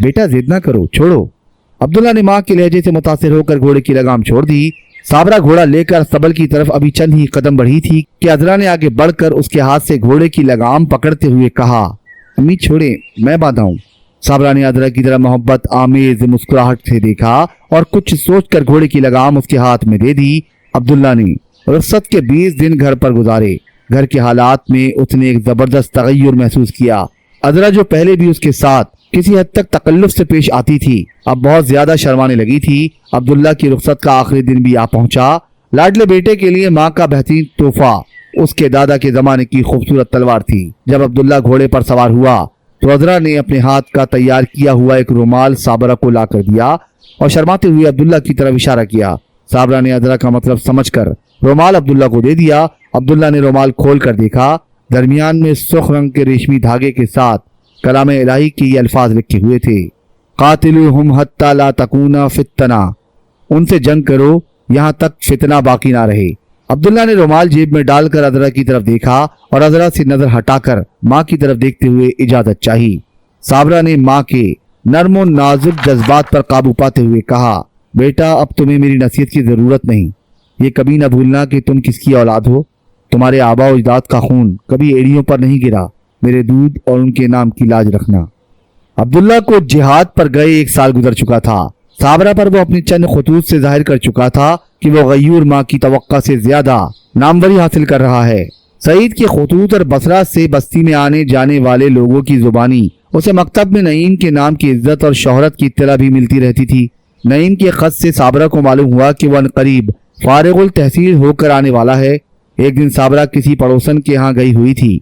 बेटा जिद ना करो, छोड़ो। अब्दुल्ला ने माँ के लहजे से मुतासिर होकर घोड़े की लगाम छोड़ दी। साबरा घोड़ा लेकर सबल की तरफ अभी चंद ही कदम बढ़ी थी कि अजरा ने आगे बढ़कर उसके हाथ से घोड़े की लगाम पकड़ते हुए कहा, अम्मी छोड़े, मैं बांधा हूँ। साबरा ने अजरा की तरफ मोहब्बत आमेज मुस्कुराहट से देखा और कुछ सोचकर घोड़े की लगाम उसके हाथ में दे दी। अब्दुल्ला ने रुखसत के 20 दिन घर पर गुजारे। घर के हालात में उसने एक जबरदस्त तगय्युर महसूस किया। अजरा जो पहले भी उसके साथ किसी हद तक तकल्लुफ से पेश आती थी, अब बहुत ज्यादा शर्माने लगी थी। अब्दुल्ला की रुखसत का आखिरी दिन भी आ पहुंचा। लाडले बेटे के लिए माँ का बेहतरीन तोहफा उसके दादा के जमाने की खूबसूरत तलवार थी। जब अब्दुल्ला घोड़े पर सवार हुआ तो अजरा ने अपने हाथ का तैयार किया हुआ एक रुमाल साबरा को ला कर दिया اور شرماتے ہوئے عبداللہ کی طرف اشارہ کیا۔ صابرہ نے عذرا کا مطلب سمجھ کر رومال عبداللہ کو دے دیا۔ عبداللہ نے رومال کھول کر دیکھا، درمیان میں سرخ رنگ کے ریشمی دھاگے کے ساتھ کلام الہی کے یہ الفاظ لکھے ہوئے تھے، قاتلوہم حتی لا تکون فتنہ، ان سے جنگ کرو یہاں تک فتنہ باقی نہ رہے۔ عبداللہ نے رومال جیب میں ڈال کر عذرا کی طرف دیکھا اور عذرا سے نظر ہٹا کر ماں کی طرف دیکھتے ہوئے اجازت چاہی۔ صابرہ نے ماں کے نرم و نازک جذبات پر قابو پاتے ہوئے کہا، بیٹا اب تمہیں میری نصیحت کی ضرورت نہیں، یہ کبھی نہ بھولنا کہ تم کس کی اولاد ہو، تمہارے آبا و اجداد کا خون کبھی ایڑیوں پر نہیں گرا، میرے دودھ اور ان کے نام کی لاج رکھنا۔ عبداللہ کو جہاد پر گئے 1 سال گزر چکا تھا۔ صابرہ پر وہ اپنی چند خطوط سے ظاہر کر چکا تھا کہ وہ غیور ماں کی توقع سے زیادہ ناموری حاصل کر رہا ہے۔ سعید کے خطوط اور بصرہ سے بستی میں آنے جانے والے لوگوں کی زبانی اسے مکتب میں نعیم کے نام کی عزت اور شہرت کی اطلاع بھی ملتی رہتی تھی۔ نعیم کے خط سے صابرہ کو معلوم ہوا کہ وہ عنقریب فارغ التحصیل ہو کر آنے والا ہے۔ ایک دن صابرہ کسی پڑوسن کے ہاں گئی ہوئی تھی۔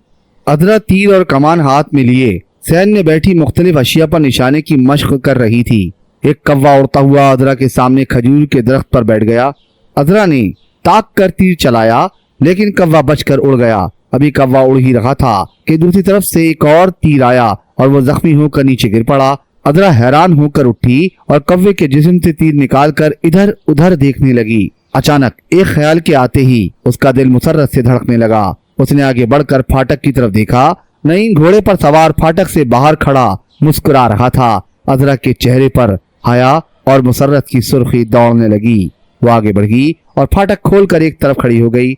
عذرا تیر اور کمان ہاتھ میں لیے سین میں بیٹھی مختلف اشیاء پر نشانے کی مشق کر رہی تھی۔ ایک کوا اڑتا ہوا عذرا کے سامنے کھجور کے درخت پر بیٹھ گیا۔ عذرا نے تاک کر تیر چلایا لیکن کوا بچ کر اڑ گیا۔ ابھی کوا اڑ ہی رہا تھا کہ دوسری طرف سے ایک اور تیر آیا اور وہ زخمی ہو کر نیچے گر پڑا۔ عذرا حیران ہو کر اٹھی اور کوے کے جسم سے تیر نکال کر ادھر ادھر دیکھنے لگی۔ اچانک ایک خیال کے آتے ہی اس کا دل مسرت سے دھڑکنے لگا۔ اس نے آگے بڑھ کر پھاٹک کی طرف دیکھا۔ نعیم گھوڑے پر سوار پھاٹک سے باہر کھڑا مسکرا رہا تھا۔ عذرا کے چہرے پر حیا اور مسرت کی سرخی دوڑنے لگی۔ وہ آگے بڑھ گئی اور پھاٹک کھول کر ایک طرف کھڑی ہو گئی۔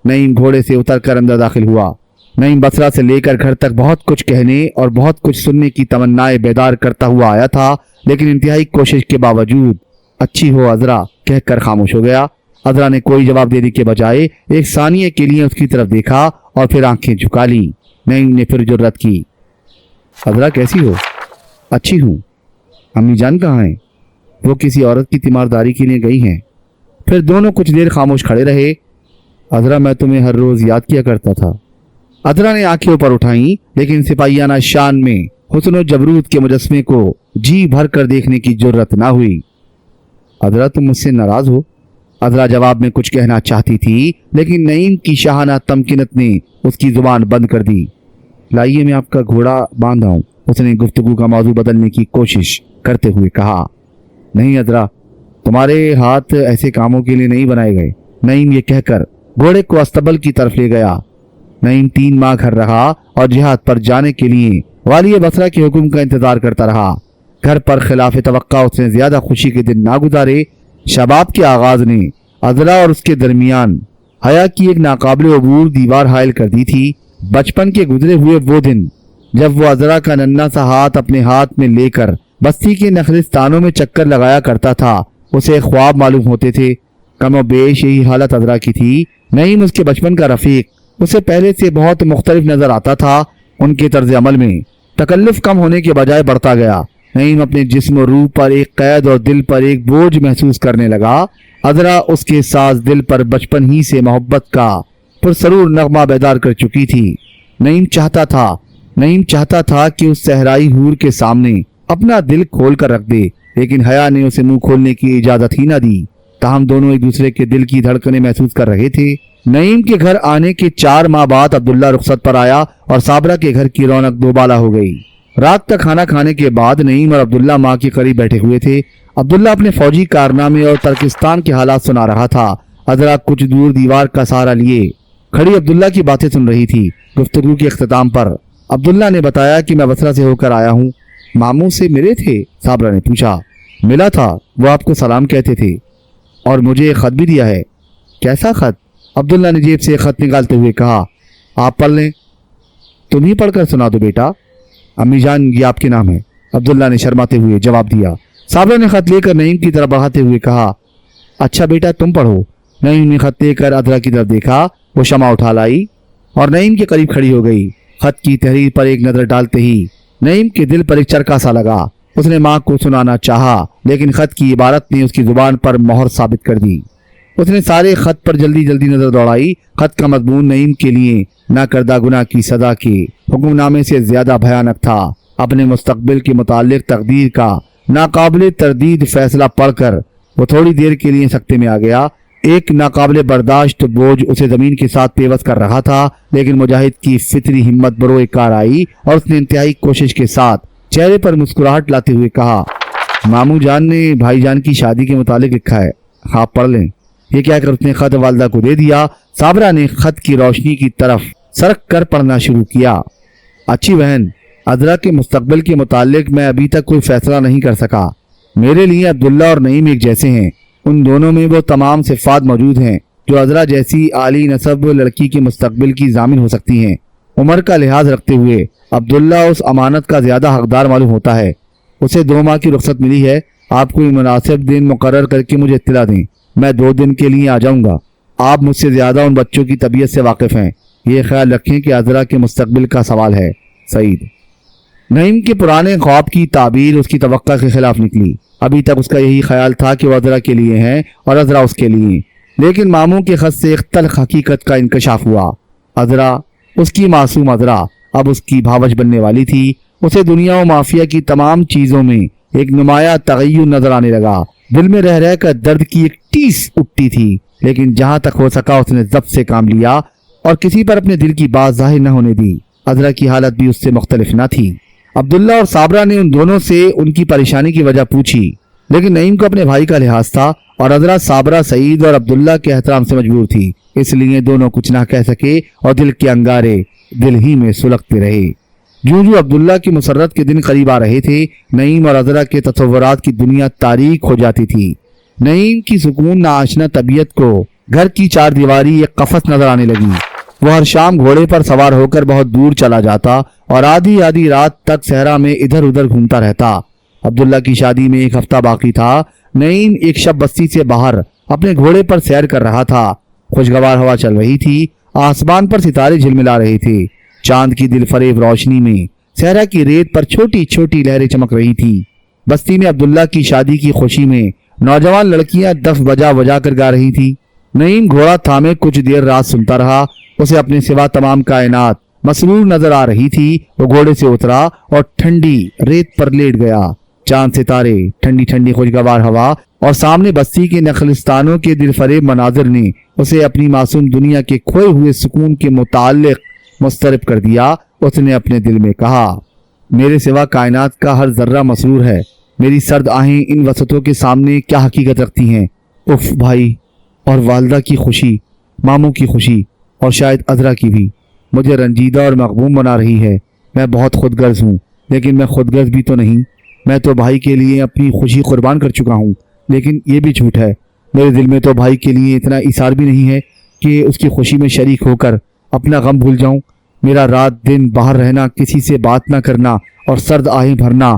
نعیم گھوڑے سے اتر کر اندر داخل ہوا۔ نعیم بصرہ سے لے کر گھر تک بہت کچھ کہنے اور بہت کچھ سننے کی تمنائیں بیدار کرتا ہوا آیا تھا، لیکن انتہائی کوشش کے باوجود اچھی ہو عذرا کہہ کر خاموش ہو گیا۔ عذرا نے کوئی جواب دینے کے بجائے 1 ثانیے کے لیے اس کی طرف دیکھا اور پھر آنکھیں جھکا لی۔ نعیم نے پھر جرأت کی، عذرا کیسی ہو؟ اچھی ہوں۔ امی جان کہاں ہیں؟ وہ کسی عورت کی تیمارداری کے لیے گئی ہیں۔ پھر دونوں کچھ دیر خاموش کھڑے رہے۔ عذرا میں تمہیں ہر روز یاد کیا کرتا تھا۔ عذرا نے آنکھیں اوپر اٹھائیں لیکن سپاہیانہ شان میں حسن و جبروت کے مجسمے کو جی بھر کر دیکھنے کی جرأت نہ ہوئی۔ عذرا تم مجھ سے ناراض ہو؟ عذرا جواب میں کچھ کہنا چاہتی تھی لیکن نعیم کی شاہانہ تمکنت نے اس کی زبان بند کر دی۔ لائیے میں آپ کا گھوڑا باندھا ہوں، اس نے گفتگو کا موضوع بدلنے کی کوشش کرتے ہوئے کہا۔ نہیں عذرا، تمہارے ہاتھ ایسے کاموں کے لیے نہیں بنائے گئے۔ نعیم یہ کہہ کر گھوڑے کو استبل کی طرف لے گیا۔ نعیم 3 ماہ گھر رہا اور جہاد پر جانے کے لیے والی بصرہ کے حکم کا انتظار کرتا رہا۔ گھر پر خلاف توقع اس نے زیادہ خوشی کے دن نہ گزارے۔ شباب کے آغاز نے عذرا اور اس کے درمیان حیا کی ایک ناقابل عبور دیوار حائل کر دی تھی۔ بچپن کے گزرے ہوئے وہ دن جب وہ عذرا کا ننھا سا ہاتھ اپنے ہاتھ میں لے کر بستی کے نخلستانوں میں چکر لگایا کرتا تھا، اسے خواب معلوم ہوتے تھے۔ کم و بیش یہی حالت عذرا کی تھی۔ نعیم اس کے بچپن کا رفیق اسے پہلے سے بہت مختلف نظر آتا تھا۔ ان کے طرز عمل میں تکلف کم ہونے کے بجائے بڑھتا گیا۔ نعیم اپنے جسم و روح پر ایک قید اور دل پر ایک بوجھ محسوس کرنے لگا۔ عذرا اس کے ساز دل پر بچپن ہی سے محبت کا پرسرور نغمہ بیدار کر چکی تھی۔ نعیم چاہتا تھا کہ اس صحرائی حور کے سامنے اپنا دل کھول کر رکھ دے، لیکن حیا نے اسے منہ کھولنے کی اجازت ہی نہ دی۔ تاہم دونوں ایک دوسرے کے دل کی دھڑکنیں محسوس کر رہے تھے۔ نعیم کے گھر آنے کے 4 ماہ بعد عبداللہ رخصت پر آیا اور صابرہ کے گھر کی رونق دوبالا ہو گئی۔ رات کا کھانا کھانے کے بعد نعیم اور عبداللہ ماں کے قریب بیٹھے ہوئے تھے۔ عبداللہ اپنے فوجی کارنامے اور ترکستان کے حالات سنا رہا تھا۔ عذرا کچھ دور دیوار کا سہارا لیے کھڑی عبداللہ کی باتیں سن رہی تھی۔ گفتگو کے اختتام پر عبداللہ نے بتایا کہ میں بصرہ سے ہو کر آیا ہوں۔ ماموں سے ملے تھے؟ صابرہ نے پوچھا۔ ملا تھا، وہ آپ کو سلام کہتے تھے اور مجھے ایک خط بھی دیا ہے۔ کیسا خط؟ عبداللہ نے جیب سے ایک خط نکالتے ہوئے کہا۔ آپ پڑھ لیں۔ تم ہی پڑھ کر سنا دو بیٹا۔ امی جان یہ آپ کے نام ہے، عبداللہ نے شرماتے ہوئے جواب دیا۔ صابرہ نے خط لے کر نعیم کی طرف بڑھاتے ہوئے کہا، اچھا بیٹا تم پڑھو۔ نعیم نے خط لے کر عذرا کی طرف دیکھا۔ وہ شمع اٹھا لائی اور نعیم کے قریب کھڑی ہو گئی۔ خط کی تحریر پر ایک نظر ڈالتے ہی نعیم کے دل پر ایک چرکا سا لگا۔ اس نے ماں کو سنانا چاہا لیکن خط کی عبارت نے اس کی زبان پر مہر ثابت کر دی۔ اس نے سارے خط پر جلدی نظر دوڑائی۔ خط کا مضمون نعیم کے لیے نہ کردہ گناہ کی سزا کے حکم نامے سے زیادہ بھیانک تھا۔ اپنے مستقبل کے متعلق تقدیر کا नाकाबिले तरदीद फैसला पढ़कर वो थोड़ी देर के लिए सकते में आ गया। एक नाकाबिले बर्दाश्त बोझ उसे जमीन के साथ पेवस कर रहा था, लेकिन मुजाहिद की फितरी हिम्मत बरोए कार आई और उसने इंतहाई कोशिश के साथ चेहरे पर मुस्कुराहट लाते हुए कहा, मामू जान ने भाईजान की शादी के मुतालिक लिखा है, आप पढ़ लें। ये कहकर उसने खत वालदा को दे दिया। साबरा ने खत की रोशनी की तरफ सरक कर पढ़ना शुरू किया। अच्छी बहन, अजरा के मुस्तकबिल के मुतालिक मैं अभी तक कोई फैसला नहीं कर सका। मेरे लिए अब्दुल्ला और नईम एक जैसे हैं। उन दोनों में वो तमाम सिफात मौजूद हैं जो अजरा जैसी आली नसब लड़की के मुस्तकबिल की जामिन हो सकती हैं। उम्र का लिहाज रखते हुए अब्दुल्ला उस अमानत का ज्यादा हकदार मालूम होता है। उसे 2 माह की रुख्सत मिली है। आप कोई मुनासिब दिन मुकर्रर करके मुझे इत्तला दें। मैं 2 दिन के लिए आ जाऊंगा। आप मुझसे ज्यादा उन बच्चों की तबीयत से वाकिफ हैं। ये ख्याल रखें कि अजरा के मुस्तकबिल का सवाल है। सईद। नईम के पुराने ख्वाब की ताबीर उसकी तवक्का के खिलाफ निकली। अभी तक उसका यही ख्याल था कि वह अजरा के लिए है और अजरा उसके लिए, लेकिन मामू के खत से एक तल्ख हकीकत का इंकशाफ हुआ। अजरा, उसकी मासूम अजरा, अब उसकी भावच बनने वाली थी। उसे दुनिया और माफिया की तमाम चीजों में एक नुमाया तगय्युर नजर आने लगा। दिल में रह कर दर्द की एक टीस उठती थी, लेकिन जहां तक हो सका उसने जब्त से काम लिया और किसी पर अपने दिल की बात जाहिर न होने दी। अजरा की हालत भी उससे मुख्तलिफ न थी। अब्दुल्ला और साबरा ने उन दोनों से उनकी परेशानी की वजह पूछी, लेकिन नईम को अपने भाई का लिहाज था और अजरा साबरा, सईद और अब्दुल्ला के एहतराम से मजबूर थी। इसलिए दोनों कुछ ना कह सके और दिल के अंगारे दिल ही में सुलगते रहे। यूं यूं अब्दुल्ला की मुसर्रत के दिन करीब आ रहे थे, नईम और अजरा के तसव्वुरात की दुनिया तारीक हो जाती थी। नईम की सुकून नाआशना तबीयत को घर की 4 दीवारी एक कफस नजर आने लगी। वो हर शाम घोड़े पर सवार होकर बहुत दूर चला जाता और आधी आधी रात तक सहरा में इधर उधर घूमता रहता। अब्दुल्ला की शादी में 1 हफ्ता बाकी था। नईम एक शब बस्ती से बाहर अपने घोड़े पर सैर कर रहा था। खुशगवार हवा चल रही थी। आसमान पर सितारे झिलमिला रहे थे। चांद की दिलफरेब रोशनी में सहरा की रेत पर छोटी छोटी लहरें चमक रही थी। बस्ती में अब्दुल्ला की शादी की खुशी में नौजवान लड़कियां दफ बजा बजा कर गा रही थी। नईम घोड़ा थामे कुछ देर रात सुनता रहा। उसे अपने सिवा तमाम कायनात मसरूर नजर आ रही थी। वो घोड़े से उतरा और ठंडी रेत पर लेट गया। चांद सितारे, ठंडी ठंडी खुशगवार हवा और सामने बस्ती के नखलिस्तानों के दिलफरेब मनाजिर ने उसे अपनी मासूम दुनिया के खोए हुए सुकून के मुताल्लिक मुस्तरब कर दिया। उसने अपने दिल में कहा, मेरे सिवा कायनात का हर जर्रा मसरूर है। मेरी सर्द आहें इन वसतों के सामने क्या हकीकत रखती हैं। उफ, भाई और वालदा की खुशी, मामू की खुशी और शायद अजरा की भी मुझे रंजीदा और मकबूम बना रही है। मैं बहुत खुदगर्ज हूँ, लेकिन मैं खुदगर्ज भी तो नहीं। मैं तो भाई के लिए अपनी खुशी कुर्बान कर चुका हूँ, लेकिन ये भी झूठ है। मेरे दिल में तो भाई के लिए इतना इसार भी नहीं है कि उसकी खुशी में शरीक होकर अपना गम भूल जाऊं। मेरा रात दिन बाहर रहना, किसी से बात ना करना और सर्द आहें भरना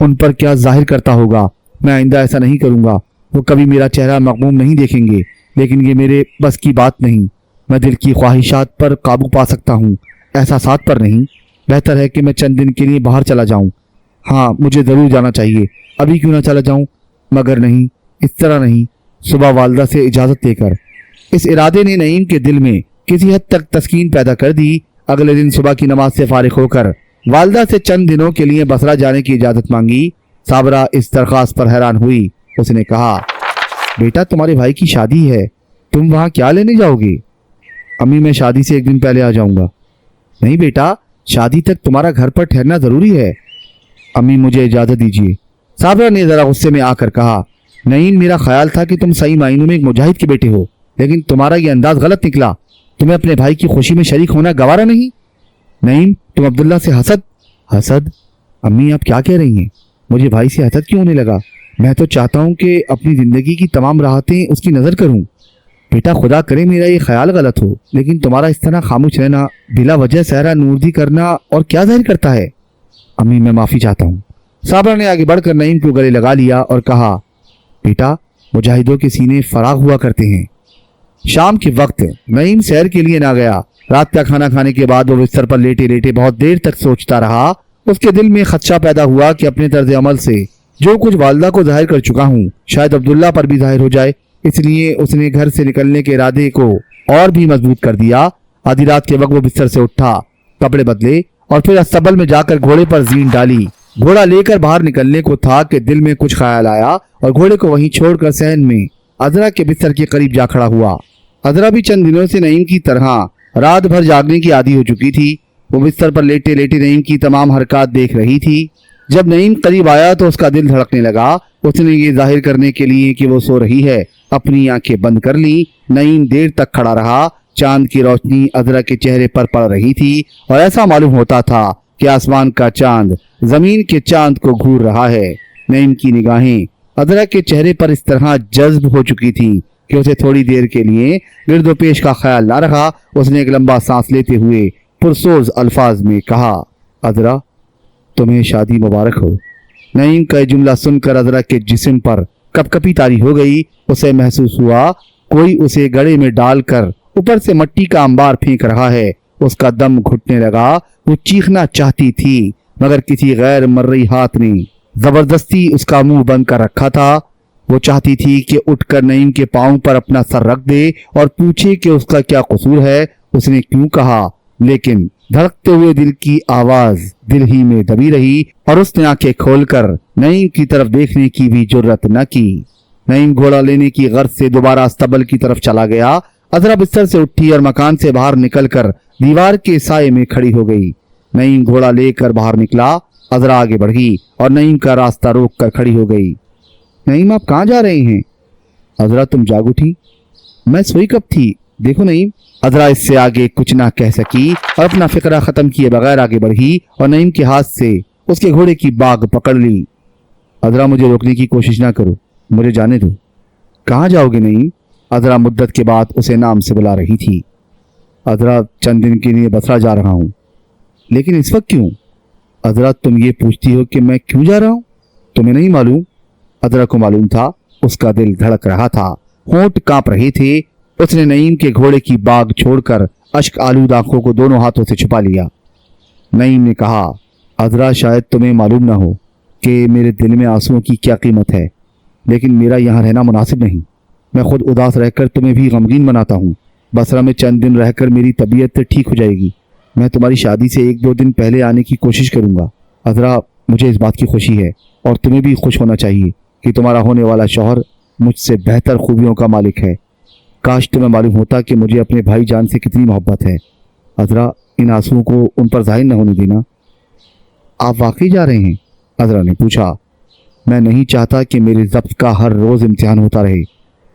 उन पर क्या जाहिर करता होगा। मैं आइंदा ऐसा नहीं करूँगा। वो कभी मेरा चेहरा मकबूम नहीं देखेंगे, लेकिन ये मेरे बस की बात नहीं। मैं दिल की ख्वाहिशात पर काबू पा सकता हूँ, एहसासात पर नहीं। बेहतर है कि मैं चंद दिन के लिए बाहर चला जाऊँ। हाँ, मुझे ज़रूर जाना चाहिए। अभी क्यों ना चला जाऊँ, मगर नहीं, इस तरह नहीं, सुबह वालदा से इजाज़त लेकर। इस इरादे ने नईम के दिल में किसी हद तक तस्कीन पैदा कर दी। अगले दिन सुबह की नमाज से फारिग होकर वालदा से चंद दिनों के लिए बसरा जाने की इजाज़त मांगी। साबरा इस दरख्वास्त पर हैरान हुई। उसने कहा, बेटा तुम्हारे भाई की शादी है, तुम वहाँ क्या लेने जाओगे? अम्मी, मैं शादी से 1 दिन पहले आ जाऊँगा। नहीं बेटा, शादी तक तुम्हारा घर पर ठहरना ज़रूरी है। अम्मी, मुझे इजाज़त दीजिए। साबरा ने ज़रा गुस्से में आकर कहा, नईम, मेरा ख्याल था कि तुम सही मायनों में एक मुजाहिद के बेटे हो, लेकिन तुम्हारा ये अंदाज गलत निकला। तुम्हें अपने भाई की खुशी में शरीक होना गवारा नहीं। नईम, तुम अब्दुल्ला से हसद? अम्मी, आप क्या कह रही हैं? मुझे भाई से हसद क्यों होने लगा? मैं तो चाहता हूँ कि अपनी ज़िंदगी की तमाम राहतें उसकी नज़र करूँ। बेटा, खुदा करे मेरा ये ख्याल गलत हो, लेकिन तुम्हारा इस तरह खामोश रहना, बिला वजह सहरा नूरदी करना और क्या जाहिर करता है? अम्मी, मैं माफ़ी चाहता हूँ। साबरा ने आगे बढ़कर नईम को गले लगा लिया और कहा, बेटा, मुजाहिदों के सीने फराग हुआ करते हैं। शाम के वक्त नईम सैर के लिए ना गया। रात का खाना खाने के बाद वो बिस्तर पर लेटे लेटे बहुत देर तक सोचता रहा। उसके दिल में खदशा पैदा हुआ कि अपने तर्ज अमल से जो कुछ वालदा को जाहिर कर चुका हूँ, शायद अब्दुल्ला पर भी जाहिर हो जाए। इसलिए उसने घर से निकलने के इरादे को और भी मजबूत कर दिया। आधी रात के वक्त वो बिस्तर से उठा, कपड़े बदले और फिर अस्तबल में जाकर घोड़े पर जीन डाली। घोड़ा लेकर बाहर निकलने को था कि दिल में कुछ ख्याल आया और घोड़े को वहीं छोड़कर सहन में अजरा के बिस्तर के करीब जा खड़ा हुआ। अजरा भी चंद दिनों से नईम की तरह रात भर जागने की आदी हो चुकी थी। वो बिस्तर पर लेटे लेटे नईम की तमाम हरकत देख रही थी। जब नईम करीब आया तो उसका दिल धड़कने लगा। उसने ये जाहिर करने के लिए कि वो सो रही है अपनी आंखें बंद कर ली। नईम देर तक खड़ा रहा। चांद की रोशनी अजरा के चेहरे पर पड़ रही थी और ऐसा मालूम होता था कि आसमान का चांद जमीन के चांद को घूर रहा है। नईम की निगाहें अजरा के चेहरे पर इस तरह जज्ब हो चुकी थी कि उसे थोड़ी देर के लिए गिरदोपेश का ख्याल ना रहा। उसने एक लंबा सांस लेते हुए पुरसोज अल्फाज में कहा, अजरा तुम्हें शादी मुबारक हो। नईम का जुमला सुनकर अजरा के जिस्म पर कपकपी तारी हो गई। उसे महसूस हुआ कोई उसे गड़े में डालकर ऊपर से मट्टी का अंबार फेंक रहा है। उसका दम घुटने लगा। वो चीखना चाहती थी मगर किसी गैर मर्री हाथ ने जबरदस्ती उसका मुंह बंद कर रखा था। वो चाहती थी कि उठकर नईम के पांव पर अपना सर रख दे और पूछे कि उसका क्या कसूर है, उसने क्यों कहा, लेकिन धड़कते हुए दिल की आवाज दिल ही में दबी रही और उसने आंखें खोलकर नईम की तरफ देखने की भी जुर्रत न की। नईम घोड़ा लेने की गर्ज से दोबारा अस्तबल की तरफ चला गया। अजरा बिस्तर से उठी और मकान से बाहर निकलकर दीवार के साये में खड़ी हो गई। नईम घोड़ा लेकर बाहर निकला। अजरा आगे बढ़ी और नईम का रास्ता रोक कर खड़ी हो गई। नईम आप कहाँ जा रहे हैं? अजरा तुम जाग उठी? मैं सोई कब थी, देखो नईम। अजरा इससे आगे कुछ ना कह सकी और अपना फिक्रा खत्म किए बगैर आगे बढ़ी और नईम के हाथ से उसके घोड़े की बाग पकड़ ली। अजरा मुझे रोकने की कोशिश ना करो, मुझे जाने दो। कहाँ जाओगे नईम? अजरा मुद्दत के बाद उसे नाम से बुला रही थी। अजरा चंद दिन के लिए बसरा जा रहा हूँ। लेकिन इस वक्त क्यों? अजरा तुम ये पूछती हो कि मैं क्यों जा रहा हूँ? तुम्हें नहीं मालूम? अजरा को मालूम था। उसका दिल धड़क रहा था, होंठ कांप रहे थे। उसने नईम के घोड़े की बाग छोड़कर अश्क आलूद आंखों को दोनों हाथों से छुपा लिया। नईम ने कहा, अजरा शायद तुम्हें मालूम ना हो कि मेरे दिल में आंसुओं की क्या कीमत है, लेकिन मेरा यहाँ रहना मुनासिब नहीं। मैं खुद उदास रहकर तुम्हें भी गमगीन बनाता हूँ। बसरा में चंद दिन रहकर मेरी तबीयत ठीक हो जाएगी। मैं तुम्हारी शादी से 1-2 दिन पहले आने की कोशिश करूँगा। अजरा मुझे इस बात की खुशी है और तुम्हें भी खुश होना चाहिए कि तुम्हारा होने वाला शौहर मुझसे बेहतर खूबियों का मालिक है। काश तुम्हें मालूम होता कि मुझे अपने भाई जान से कितनी मोहब्बत है। अजरा इन आंसुओं को उन पर जाहिर न होने देना। आप वाकई जा रहे हैं? अजरा ने पूछा। मैं नहीं चाहता कि मेरे ज़ब्त का हर रोज़ इम्तिहान होता रहे।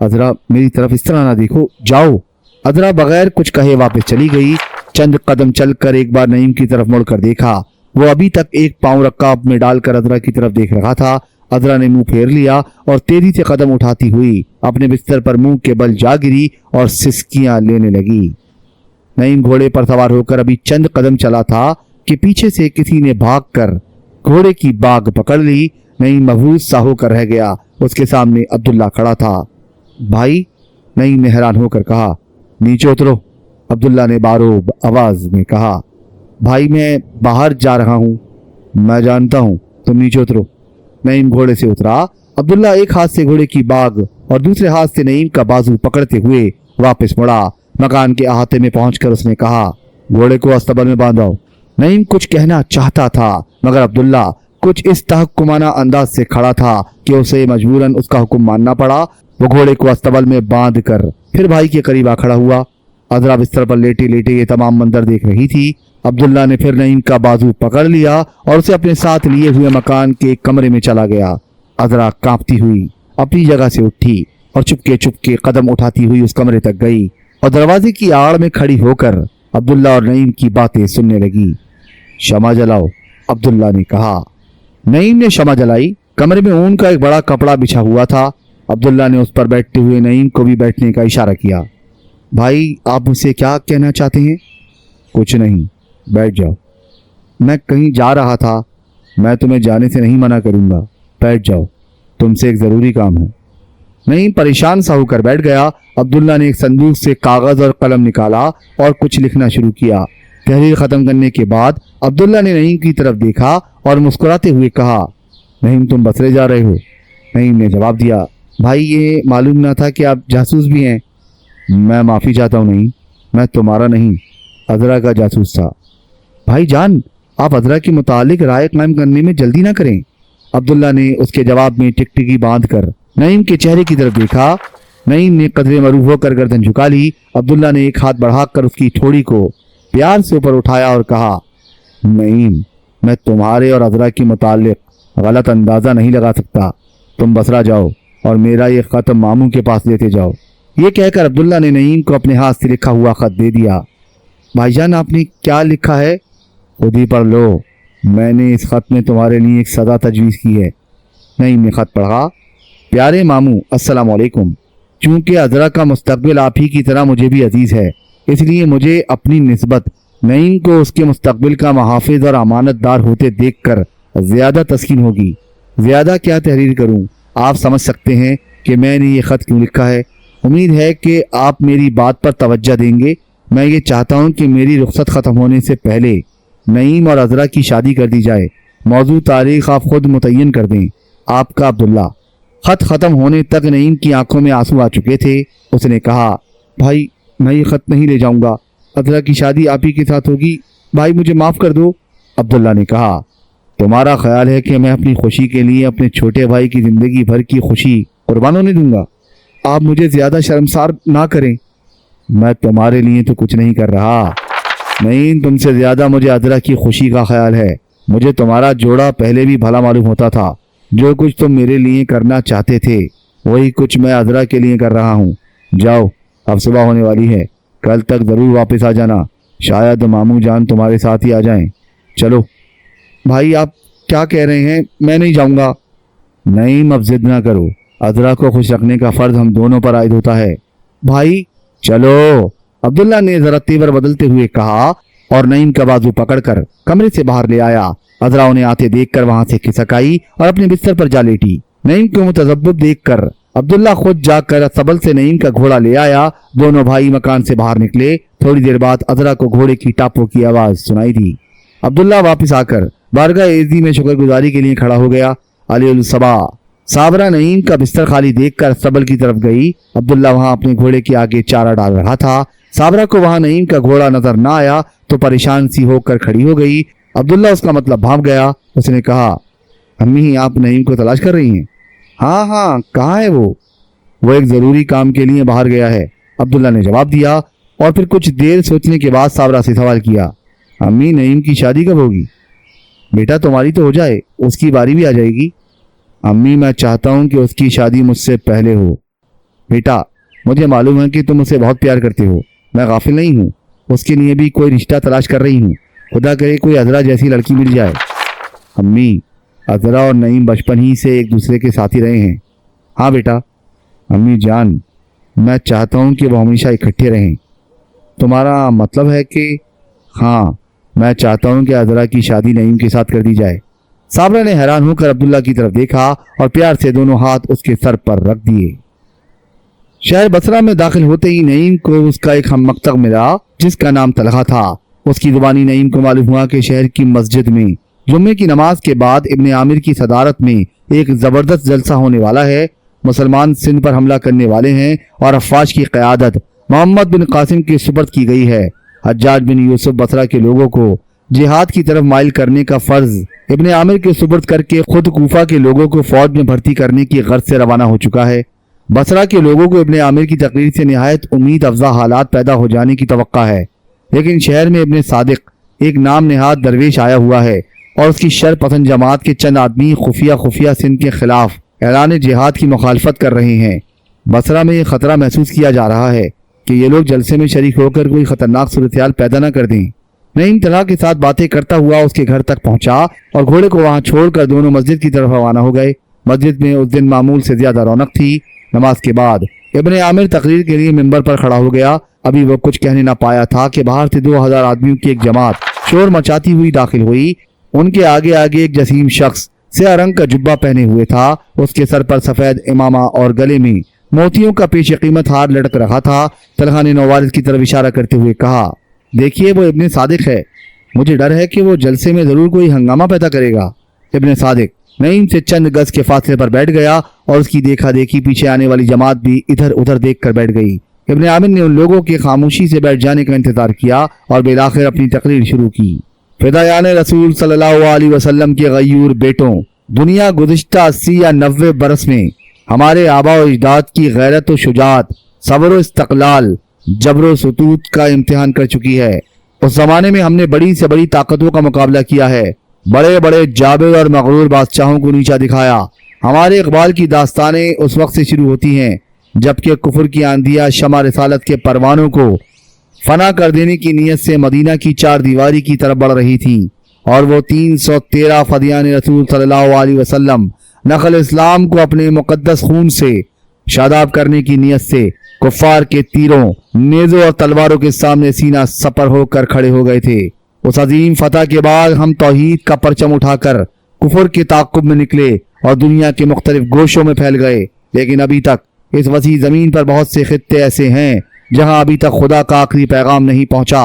अजरा मेरी तरफ इस तरह ना देखो, जाओ। अजरा बगैर कुछ कहे वापस चली गई। चंद कदम चलकर एक बार नईम की तरफ मुड़कर देखा। वो अभी तक एक पांव रकाब में डालकर अजरा की तरफ देख रहा था। अजरा ने मुंह फेर लिया और तेजी से कदम उठाती हुई अपने बिस्तर पर मुंह के बल जा गिरी और सिसकियां लेने लगी। नईम घोड़े पर सवार होकर अभी चंद कदम चला था कि पीछे से किसी ने भागकर घोड़े की बाग पकड़ ली। नईम महबूस सा होकर रह गया। उसके सामने अब्दुल्ला खड़ा था। भाई, नईम ने हैरान होकर कहा। नीचे उतरो, अब्दुल्ला ने बारोब आवाज में कहा। भाई मैं बाहर जा रहा हूँ। मैं जानता हूँ, तुम नीचे उतरो। नईम घोड़े से उतरा। अब्दुल्ला एक हाथ से घोड़े की बाग और दूसरे हाथ से नईम का बाजू पकड़ते हुए वापस मुड़ा। मकान के अहाते में पहुंचकर उसने कहा, घोड़े को अस्तबल में बांधो। नईम कुछ कहना चाहता था मगर अब्दुल्ला कुछ इस तहक्कुमाना अंदाज से खड़ा था कि उसे मजबूरन उसका हुक्म मानना पड़ा। वो घोड़े को अस्तबल में बांध कर फिर भाई के करीब आ खड़ा हुआ। अजरा बिस्तर पर लेटे लेटे ये तमाम मंजर देख रही थी। अब्दुल्ला ने फिर नईम का बाजू पकड़ लिया और उसे अपने साथ लिए हुए मकान के कमरे में चला गया। अजरा कांपती हुई अपनी जगह से उठी और चुपके कदम उठाती हुई उस कमरे तक गई और दरवाजे की आड़ में खड़ी होकर अब्दुल्ला और नईम की बातें सुनने लगी। शमा जलाओ, अब्दुल्ला ने कहा। नईम ने शमा जलाई। कमरे में ऊन का एक बड़ा कपड़ा बिछा हुआ था। अब्दुल्ला ने उस पर बैठते हुए नईम को भी बैठने का इशारा किया। भाई, आप मुझसे क्या कहना चाहते हैं? कुछ नहीं, बैठ जाओ। मैं कहीं जा रहा था। मैं तुम्हें जाने से नहीं मना करूंगा, बैठ जाओ, तुमसे एक ज़रूरी काम है। नईम परेशान सा होकर बैठ गया। अब्दुल्ला ने एक संदूक से कागज़ और कलम निकाला और कुछ लिखना शुरू किया। तहरीर ख़त्म करने के बाद अब्दुल्ला ने नईम की तरफ देखा और मुस्कुराते हुए कहा, नईम तुम बसरे जा रहे हो? नईम ने जवाब दिया, भाई ये मालूम ना था कि आप जासूस भी हैं। मैं माफ़ी चाहता हूँ नईम, मैं तुम्हारा नहीं, अजरा का जासूस था। भाई जान, آپ عذرا کے متعلق رائے قائم کرنے میں جلدی نہ کریں۔ عبداللہ نے اس کے جواب میں ٹکٹکی باندھ کر نعیم کے چہرے کی طرف دیکھا۔ نعیم نے قدرے مروب ہو کر گردن جھکا لی۔ عبداللہ نے ایک ہاتھ بڑھا کر اس کی ٹھوڑی کو پیار سے اوپر اٹھایا اور کہا، نعیم، میں تمہارے اور عذرا کے متعلق غلط اندازہ نہیں لگا سکتا۔ تم بصرہ جاؤ اور میرا یہ خط ماموں کے پاس لیتے جاؤ۔ یہ کہہ کر عبداللہ نے نعیم کو اپنے ہاتھ سے لکھا ہوا خط دے دیا۔ بھائی جان، آپ نے کیا لکھا ہے؟ خود ہی پڑھ لو، میں نے اس خط میں تمہارے لیے ایک سزا تجویز کی ہے۔ نعیم نے خط پڑھا، پیارے ماموں، السلام علیکم۔ چونکہ عذرا کا مستقبل آپ ہی کی طرح مجھے بھی عزیز ہے، اس لیے مجھے اپنی نسبت نعیم کو اس کے مستقبل کا محافظ اور امانت دار ہوتے دیکھ کر زیادہ تسکین ہوگی۔ زیادہ کیا تحریر کروں، آپ سمجھ سکتے ہیں کہ میں نے یہ خط کیوں لکھا ہے۔ امید ہے کہ آپ میری بات پر توجہ دیں گے۔ میں یہ چاہتا ہوں کہ میری رخصت ختم ہونے سے پہلے نعیم اور عذرا کی شادی کر دی جائے۔ موضوع تاریخ آپ خود متعین کر دیں۔ آپ کا عبداللہ۔ خط ختم ہونے تک نعیم کی آنکھوں میں آنسو آ چکے تھے۔ اس نے کہا، بھائی میں یہ خط نہیں لے جاؤں گا، عذرا کی شادی آپ ہی کے ساتھ ہوگی، بھائی مجھے معاف کر دو۔ عبداللہ نے کہا، تمہارا خیال ہے کہ میں اپنی خوشی کے لیے اپنے چھوٹے بھائی کی زندگی بھر کی خوشی قربان ہونے دوں گا؟ آپ مجھے زیادہ شرمسار نہ کریں۔ میں تمہارے لیے تو کچھ نہیں کر رہا، نہیں، تم سے زیادہ مجھے عذرا کی خوشی کا خیال ہے۔ مجھے تمہارا جوڑا پہلے بھی بھلا معلوم ہوتا تھا۔ جو کچھ تم میرے لیے کرنا چاہتے تھے وہی کچھ میں عذرا کے لیے کر رہا ہوں۔ جاؤ، اب صبح ہونے والی ہے، کل تک ضرور واپس آ جانا، شاید ماموں جان تمہارے ساتھ ہی آ جائیں۔ چلو۔ بھائی آپ کیا کہہ رہے ہیں؟ میں نہیں جاؤں گا۔ نہیں، اب ضد نہ کرو، عذرا کو خوش رکھنے کا فرض ہم دونوں پر عائد ہوتا ہے۔ بھائی چلو، عبداللہ نے ذرا تیور بدلتے ہوئے کہا اور نعیم کا بازو پکڑ کر کمرے سے باہر لے آیا۔ عذرا انہیں آتے دیکھ کر وہاں سے کھسک آئی اور اپنے بستر پر جا لیٹی۔ نعیم کو متذبذب دیکھ کر عبداللہ خود جا کر سبل سے نعیم کا گھوڑا لے آیا۔ دونوں بھائی مکان سے باہر نکلے۔ تھوڑی دیر بعد عذرا کو گھوڑے کی ٹاپوں کی آواز سنائی دی۔ عبداللہ واپس آ کر بارگاہ اعزی میں شکر گزاری کے لیے کھڑا ہو گیا۔ علی الصبا صابرہ نعیم کا بستر خالی دیکھ کر سبل کی طرف گئی۔ عبداللہ وہاں اپنے گھوڑے کے آگے چارہ ڈال رہا تھا۔ صابرہ کو وہاں نعیم کا گھوڑا نظر نہ آیا تو پریشان سی ہو کر کھڑی ہو گئی۔ عبداللہ اس کا مطلب بھانپ گیا۔ اس نے کہا، امی آپ نعیم کو تلاش کر رہی ہیں؟ ہاں، کہاں ہے وہ ایک ضروری کام کے لیے باہر گیا ہے، عبداللہ نے جواب دیا۔ اور پھر کچھ دیر سوچنے کے بعد صابرہ سے سوال کیا، امی نعیم کی شادی کب ہوگی؟ بیٹا تمہاری تو ہو جائے، اس کی باری بھی آ جائے گی۔ امی میں چاہتا ہوں کہ اس کی شادی مجھ سے پہلے ہو۔ بیٹا مجھے معلوم ہے کہ تم اسے بہت پیار کرتے ہو، میں غافل نہیں ہوں، اس کے لیے بھی کوئی رشتہ تلاش کر رہی ہوں، خدا کرے کوئی عذرا جیسی لڑکی مل جائے۔ امی عذرا اور نعیم بچپن ہی سے ایک دوسرے کے ساتھی رہے ہیں۔ ہاں بیٹا۔ امی جان میں چاہتا ہوں کہ وہ ہمیشہ اکٹھے رہیں۔ تمہارا مطلب ہے کہ؟ ہاں، میں چاہتا ہوں کہ عذرا کی شادی نعیم کے ساتھ کر دی جائے۔ صابرہ نے حیران ہو کر عبداللہ کی طرف دیکھا اور پیار سے دونوں ہاتھ اس کے سر پر رکھ دیے۔ شہر بصرہ میں داخل ہوتے ہی نعیم کو اس کا ایک ہم مکتب ملا جس کا نام طلحہ تھا۔ اس کی زبانی نعیم کو معلوم ہوا کہ شہر کی مسجد میں جمعے کی نماز کے بعد ابن عامر کی صدارت میں ایک زبردست جلسہ ہونے والا ہے۔ مسلمان سندھ پر حملہ کرنے والے ہیں اور افواج کی قیادت محمد بن قاسم کے سپرد کی گئی ہے۔ حجاج بن یوسف بصرہ کے لوگوں کو جہاد کی طرف مائل کرنے کا فرض ابن عامر کے سپرد کر کے خود کوفہ کے لوگوں کو فوج میں بھرتی کرنے کی غرض سے روانہ ہو چکا ہے۔ بصرہ کے لوگوں کو ابن عامر کی تقریر سے نہایت امید افزا حالات پیدا ہو جانے کی توقع ہے، لیکن شہر میں ابن صادق ایک نام نہاد درویش آیا ہوا ہے اور اس کی شر پسند جماعت کے چند آدمی خفیہ سندھ کے خلاف اعلان جہاد کی مخالفت کر رہے ہیں۔ بصرہ میں یہ خطرہ محسوس کیا جا رہا ہے کہ یہ لوگ جلسے میں شریک ہو کر کوئی خطرناک صورتحال پیدا نہ کر دیں۔ نعیم طلحہ کے ساتھ باتیں کرتا ہوا اس کے گھر تک پہنچا اور گھوڑے کو وہاں چھوڑ کر دونوں مسجد کی طرف روانہ ہو گئے۔ مسجد میں اس دن معمول سے زیادہ رونق تھی۔ نماز کے بعد ابن عامر تقریر کے لیے ممبر پر کھڑا ہو گیا۔ ابھی وہ کچھ کہنے نہ پایا تھا کہ باہر سے 2000 آدمیوں کی ایک جماعت شور مچاتی ہوئی داخل ہوئی۔ ان کے آگے ایک جسیم شخص سیاہ رنگ کا جبہ پہنے ہوئے تھا۔ اس کے سر پر سفید امامہ اور گلے میں موتیوں کا پیش قیمت ہار لٹک رہا تھا۔ طلحہ نے نووارث کی طرف اشارہ کرتے ہوئے کہا، دیکھیے وہ ابن صادق ہے، مجھے ڈر ہے کہ وہ جلسے میں ضرور کوئی ہنگامہ پیدا کرے گا۔ ابن صادق نعیم سے چند گز کے فاصلے پر بیٹھ گیا اور اس کی دیکھا دیکھی پیچھے آنے والی جماعت بھی ادھر ادھر دیکھ کر بیٹھ گئی۔ ابن عامر نے ان لوگوں کے خاموشی سے بیٹھ جانے کا انتظار کیا اور بالآخر اپنی تقریر شروع کی۔ फिदायान रसूल सल्लल्लाहु अलैहि वसल्लम के गयूर बेटों, दुनिया गुज़िश्ता 80 या 90 बरस में हमारे आबा व अजदाद की गैरत व शुजात, सब्र व इस्तक़लाल, जबर व सुतूत का इम्तिहान कर चुकी है। उस ज़माने में हमने बड़ी से बड़ी ताकतों का मुकाबला किया है, बड़े बड़े जाबिर और मगरूर बादशाहों को नीचा दिखाया। हमारे इकबाल की दास्तानें उस वक्त से शुरू होती हैं जबकि कुफर की आंधियाँ शमा रिसालत के परवानों को फना कर देने की नीयत से मदीना की चार दीवारी की तरफ बढ़ रही थी, और वो 313 फदियान रसूल सल्लल्लाहु अलैहि वसल्लम नक़ल इस्लाम को अपने मुक़द्दस खून से शादाब करने की नीयत से कुफ़ार के तीरों, नेज़ों और तलवारों के सामने सीना सपर होकर खड़े हो गए थे। उस अजीम फतह के बाद हम तौहीद का परचम उठाकर कुफर के ताक़ुब में निकले और दुनिया के मुख्तलिफ गोशों में फैल गए। लेकिन अभी तक इस वसी ज़मीन पर बहुत से खित्ते ऐसे हैं जहां अभी तक खुदा का आखिरी पैगाम नहीं पहुंचा।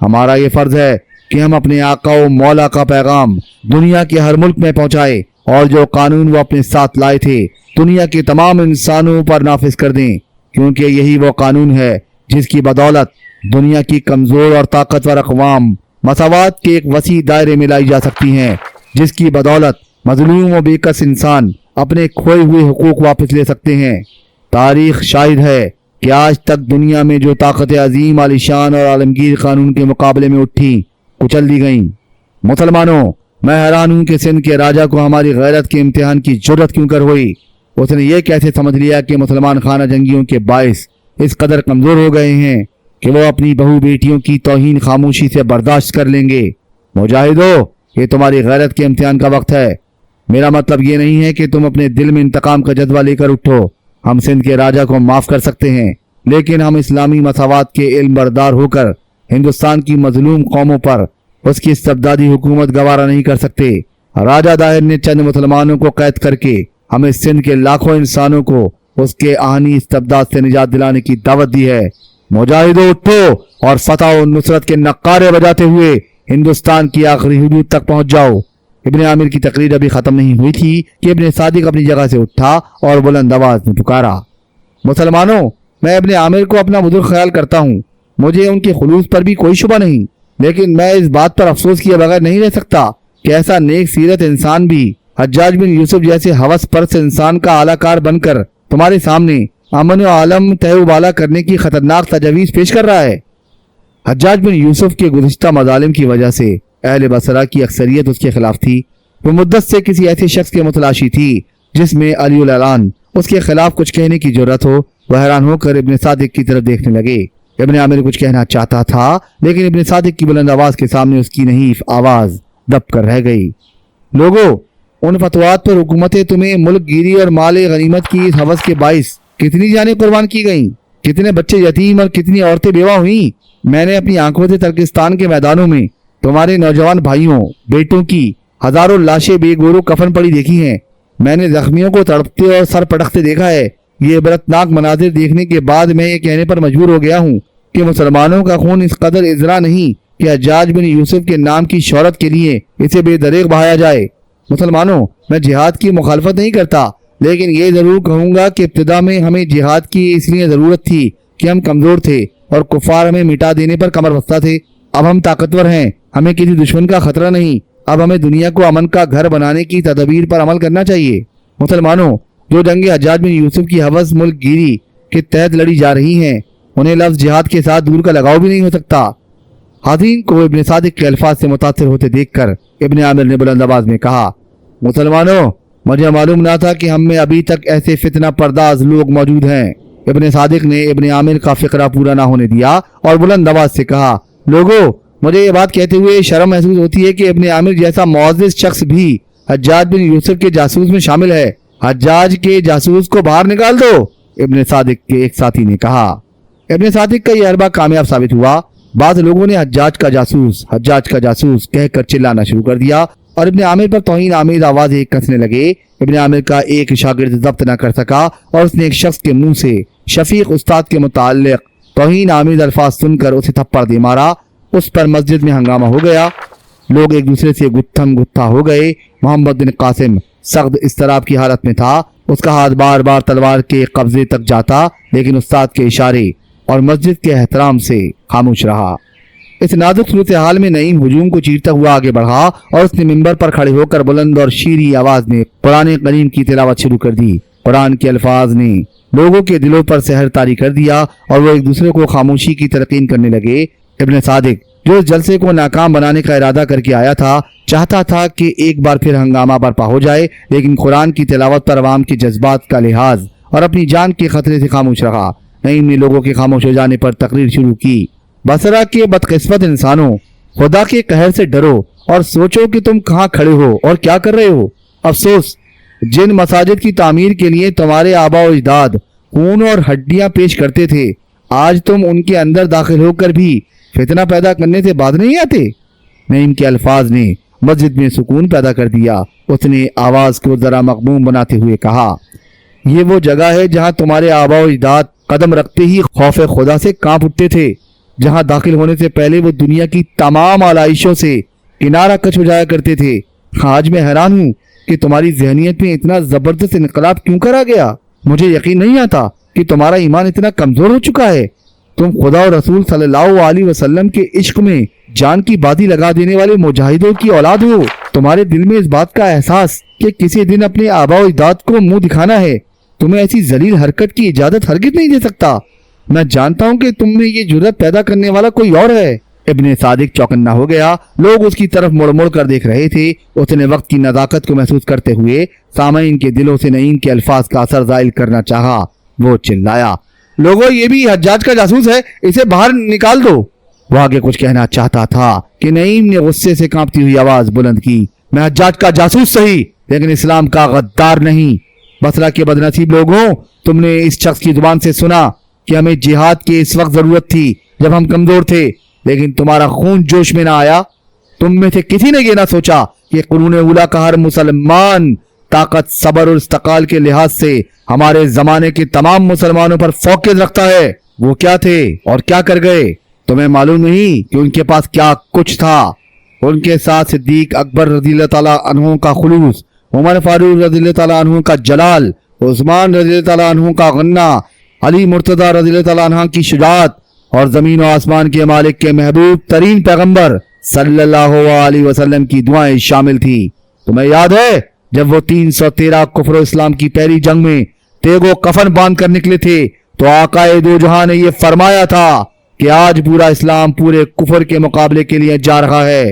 हमारा ये फ़र्ज़ है कि हम अपने आका व मौला का पैगाम दुनिया के हर मुल्क में पहुंचाए और जो कानून वो अपने साथ लाए थे दुनिया के तमाम इंसानों पर नाफिज कर दें, क्योंकि यही वो कानून है जिसकी बदौलत दुनिया की कमज़ोर और ताकतवर अक़वाम मसावात के एक वसी दायरे में लाई जा सकती हैं, जिसकी बदौलत मजलूम व बेकस इंसान अपने खोए हुए हुकूक वापस ले सकते हैं। तारीख शाहिद है कि आज तक दुनिया में जो ताकतें अजीम, आलिशान और आलमगीर कानून के मुकाबले में उठी, कुचल दी गईं। मुसलमानों, मैं हैरान हूँ कि सिंध के राजा को हमारी गैरत के इम्तिहान की जुर्रत क्यों कर हुई। उसने ये कैसे समझ लिया कि मुसलमान खाना जंगियों के बाइस इस कदर कमज़ोर हो गए हैं कि वो अपनी बहू बेटियों की तौहीन खामोशी से बर्दाश्त कर लेंगे। मुजाहिदो, ये तुम्हारी गैरत के इम्तिहान का वक्त है। मेरा मतलब ये नहीं है कि तुम अपने दिल में इंतकाम का जज्बा लेकर उठो। हम सिंध के राजा को माफ़ कर सकते हैं, लेकिन हम इस्लामी मसावात के इल्म बरदार होकर हिंदुस्तान की मजलूम कौमों पर उसकी इस्तबदादी हुकूमत गवारा नहीं कर सकते। राजा दाहिर ने चंद मुसलमानों को कैद करके हमें सिंध के लाखों इंसानों को उसके आहनी इस्तबदाद से निजात दिलाने की दावत दी है। मुजाहिदो, उठो और फतह और नुसरत के नक्कारे बजाते हुए हिंदुस्तान की आखिरी हुदूद तक पहुंच जाओ। इब्ने आमिर की तकरीर अभी खत्म नहीं हुई थी कि इब्ने सादिक अपनी जगह से उठा और बुलंद आवाज में पुकारा, मुसलमानों, मैं इब्ने आमिर को अपना बुजुर्ग ख्याल करता हूँ। मुझे उनके खुलूस पर भी कोई शुबा नहीं, लेकिन मैं इस बात पर अफसोस किए बगैर नहीं रह सकता कि ऐसा नेक सीरत इंसान भी हज्जाज बिन यूसुफ जैसे हवस परस्त इंसान का आलाकार बनकर तुम्हारे सामने अमन व आलम तहवाला करने की खतरनाक तजवीज़ पेश कर रहा है। हज्जाज बिन यूसुफ के गुज़िश्ता मज़ालिम की वजह से अहले बसरा की अक्सरियत उसके खिलाफ थी। वो मुद्दत से किसी ऐसे शख्स के मुतलाशी थी जिसमें अली उल ऐलान उसके खिलाफ कुछ कहने की जरूरत हो। वह हैरान होकर इब्ने सादिक की तरफ देखने लगे। इब्ने आमिर कुछ कहना चाहता था, लेकिन इब्ने सादिक की बुलंद आवाज के सामने उसकी नहीफ आवाज दब कर रह गई। लोगों, उन फतवात पर हुकूमतें तुम्हें मुल्क गिरी और माले गनीमत की इस हवस के बाइस कितनी जानें कुर्बान की गईं, कितने बच्चे यतीम और कितनी औरतें बेवा हुई। मैंने अपनी आंखों से तर्किस्तान के मैदानों में तुम्हारे नौजवान भाइयों बेटों की हजारों लाशें बेगोरो कफन पड़ी देखी हैं। मैंने जख्मियों को तड़पते और सर पटकते देखा है। ये इबरतनाक मनाजिर देखने के बाद मैं ये कहने पर मजबूर हो गया हूँ कि मुसलमानों का खून इस कदर इजरा नहीं कि हज्जाज बिन यूसुफ के नाम की शोहरत के लिए इसे बेदरेग बहाया जाए। मुसलमानों, मैं जिहाद की मुखालफत नहीं करता, लेकिन ये जरूर कहूँगा कि इब्तिदा में हमें जिहाद की इसलिए ज़रूरत थी कि हम कमज़ोर थे और कुफार हमें मिटा देने पर कमर बस्ता थे। अब हम ताकतवर हैं, हमें किसी दुश्मन का खतरा नहीं। अब हमें दुनिया को अमन का घर बनाने की तदबीर पर अमल करना चाहिए। मुसलमानों, जो जंगे हज्जाज बिन यूसुफ की हवस मुल्क गिरी के तहत लड़ी जा रही हैं, उन्हें लफ्ज़ जिहाद के साथ दूर का लगाव भी नहीं हो सकता। हाज़रीन को इब्ने सादिक के अल्फाज से मुतासिर होते देखकर इब्ने आमिर ने बुलंद आवाज में कहा, मुसलमानों, मुझे मालूम ना था कि हम में अभी तक ऐसे फितना पर्दाज लोग मौजूद हैं। इब्ने सादिक ने इब्ने आमिर का फिक्रा पूरा ना होने दिया और बुलंद आवाज से कहा, लोगों, मुझे ये बात कहते हुए शर्म महसूस होती है कि इब्ने आमिर जैसा मुअज़्ज़िज़ शख्स भी हज्जाज बिन यूसुफ के जासूस में शामिल है। हज्जाज के जासूस को बाहर निकाल दो, इब्ने सादिक के एक साथी ने कहा। इब्ने सादिक का यह अरबा कामयाब साबित हुआ। बाद लोगों ने हज्जाज का जासूस कहकर चिल्लाना शुरू कर दिया और इब्ने आमिर पर तौहीन आमीज़ आवाज़ें कसने लगे। इब्ने आमिर का एक शागिर्द ज़ब्त न कर सका और उसने एक शख्स के मुंह से शफीक उस्ताद के मुताल्लिक़ तौहीन आमीज़ अल्फाज सुनकर उसे थप्पड़ दे मारा। उस पर मस्जिद में हंगामा हो गया। लोग एक दूसरे से गुत्थम गुत्था हो गए। मोहम्मद बिन कासिम सख्त इस्तराब की हालत में था। उसका हाथ बार बार तलवार के कब्जे तक जाता, लेकिन उस्ताद के इशारे और मस्जिद के एहतराम से खामोश रहा। इस नाजुक सूरत हाल में नईम हुजूम को चीरता हुआ आगे बढ़ा और उसने मिंबर पर खड़े होकर बुलंद और शीरी आवाज में कुरान करीम की तिलावत शुरू कर दी। कुरान के अल्फाज ने लोगों के दिलों पर सहर तारी कर दिया और वो एक दूसरे को खामोशी की तलकीन करने लगे। इब्न सादिक जो इस जलसे को नाकाम बनाने का इरादा करके आया था, चाहता था कि एक बार फिर हंगामा बर्पा हो जाए, लेकिन कुरान की तिलावत पर अवाम के जज्बात का लिहाज और अपनी जान के खतरे से खामोश रहा। नईम ने लोगों के खामोश हो जाने पर तकरीर शुरू की। बसरा के बदकिस्मत इंसानों, खुदा के कहर से डरो और सोचो कि तुम कहाँ खड़े हो और क्या कर रहे हो। अफसोस, जिन मसाजिद की तामीर के लिए तुम्हारे आबा व अजदाद खून और हड्डियां पेश करते थे, आज तुम उनके अंदर दाखिल होकर भी फितना पैदा करने से बाज नहीं आते। नईम के अल्फाज ने मस्जिद में सुकून पैदा कर दिया। उसने आवाज को जरा मकबूम बनाते हुए कहा, ये वो जगह है जहाँ तुम्हारे आबा व अजदाद कदम रखते ही खौफ खुदा से कांप उठते थे, जहाँ दाखिल होने से पहले वो दुनिया की तमाम आलाइशों से किनारा कश हो जाया करते थे। आज मैं हैरान हूँ कि तुम्हारी जहनियत में इतना जबरदस्त इनकलाब क्यों करा गया। मुझे यकीन नहीं आता कि तुम्हारा ईमान इतना कमजोर हो चुका है। तुम खुदा और रसूल सल्लल्लाहु अलैहि वसल्लम के इश्क में जान की बाजी लगा देने वाले मुजाहिदों की औलाद हो। तुम्हारे दिल में इस बात का एहसास कि किसी दिन अपने आबा व अजदाद को मुंह दिखाना है, तुम्हें ऐसी जलील हरकत की इजाजत हरगिज नहीं दे सकता। मैं जानता हूँ कि तुम में ये जुर्रत पैदा करने वाला कोई और है। इब्ने सादिक चौकन्ना हो गया। लोग उसकी तरफ मुड़ मुड़ कर देख रहे थे। उसने वक्त की नजाकत को महसूस करते हुए सामईन के दिलों से नईम के अल्फाज का असर जाहिर करना चाहा। वो चिल्लाया, लोगों, ये भी हज्जाज का जासूस है, इसे बाहर निकाल दो। वो आगे कुछ कहना चाहता था कि नईम ने गुस्से से कांपती हुई आवाज बुलंद की, मैं हज्जाज का जासूस सही, लेकिन इस्लाम का गद्दार नहीं। बसरा के बदनसीब लोगों, तुमने इस शख्स की जुबान से सुना कि हमें जिहाद की इस वक्त जरूरत थी जब हम कमजोर थे, लेकिन तुम्हारा खून जोश में ना आया। तुम में से किसी ने ये ना सोचा कि कुरून उला का हर मुसलमान ताकत, सबर और इस्तकाल के लिहाज से हमारे जमाने के तमाम मुसलमानों पर फौकियत रखता है। वो क्या थे और क्या कर गए, तुम्हें मालूम नहीं कि उनके पास क्या कुछ था। उनके साथ सिद्दीक अकबर रज़ियल्लाहु ताला अन्हु का खुलूस, उमर फारूक रज़ियल्लाहु ताला अन्हु का जलाल, उस्मान रज़ियल्लाहु ताला अन्हु का गन्ना, अली मुर्तजा रज़ियल्लाहु ताला अन्हु की शुजाअत और जमीन और आसमान के मालिक के महबूब तरीन पैगंबर सल्लल्लाहु अलैहि वसल्लम की दुआएं शामिल थी। तुम्हें याद है जब वो 313 कुफ्र इस्लाम की पहली जंग में तेगो कफन बांध कर निकले थे, तो आकाए दो जहां ने ये फरमाया था कि आज पूरा इस्लाम पूरे कुफर के मुकाबले के लिए जा रहा है।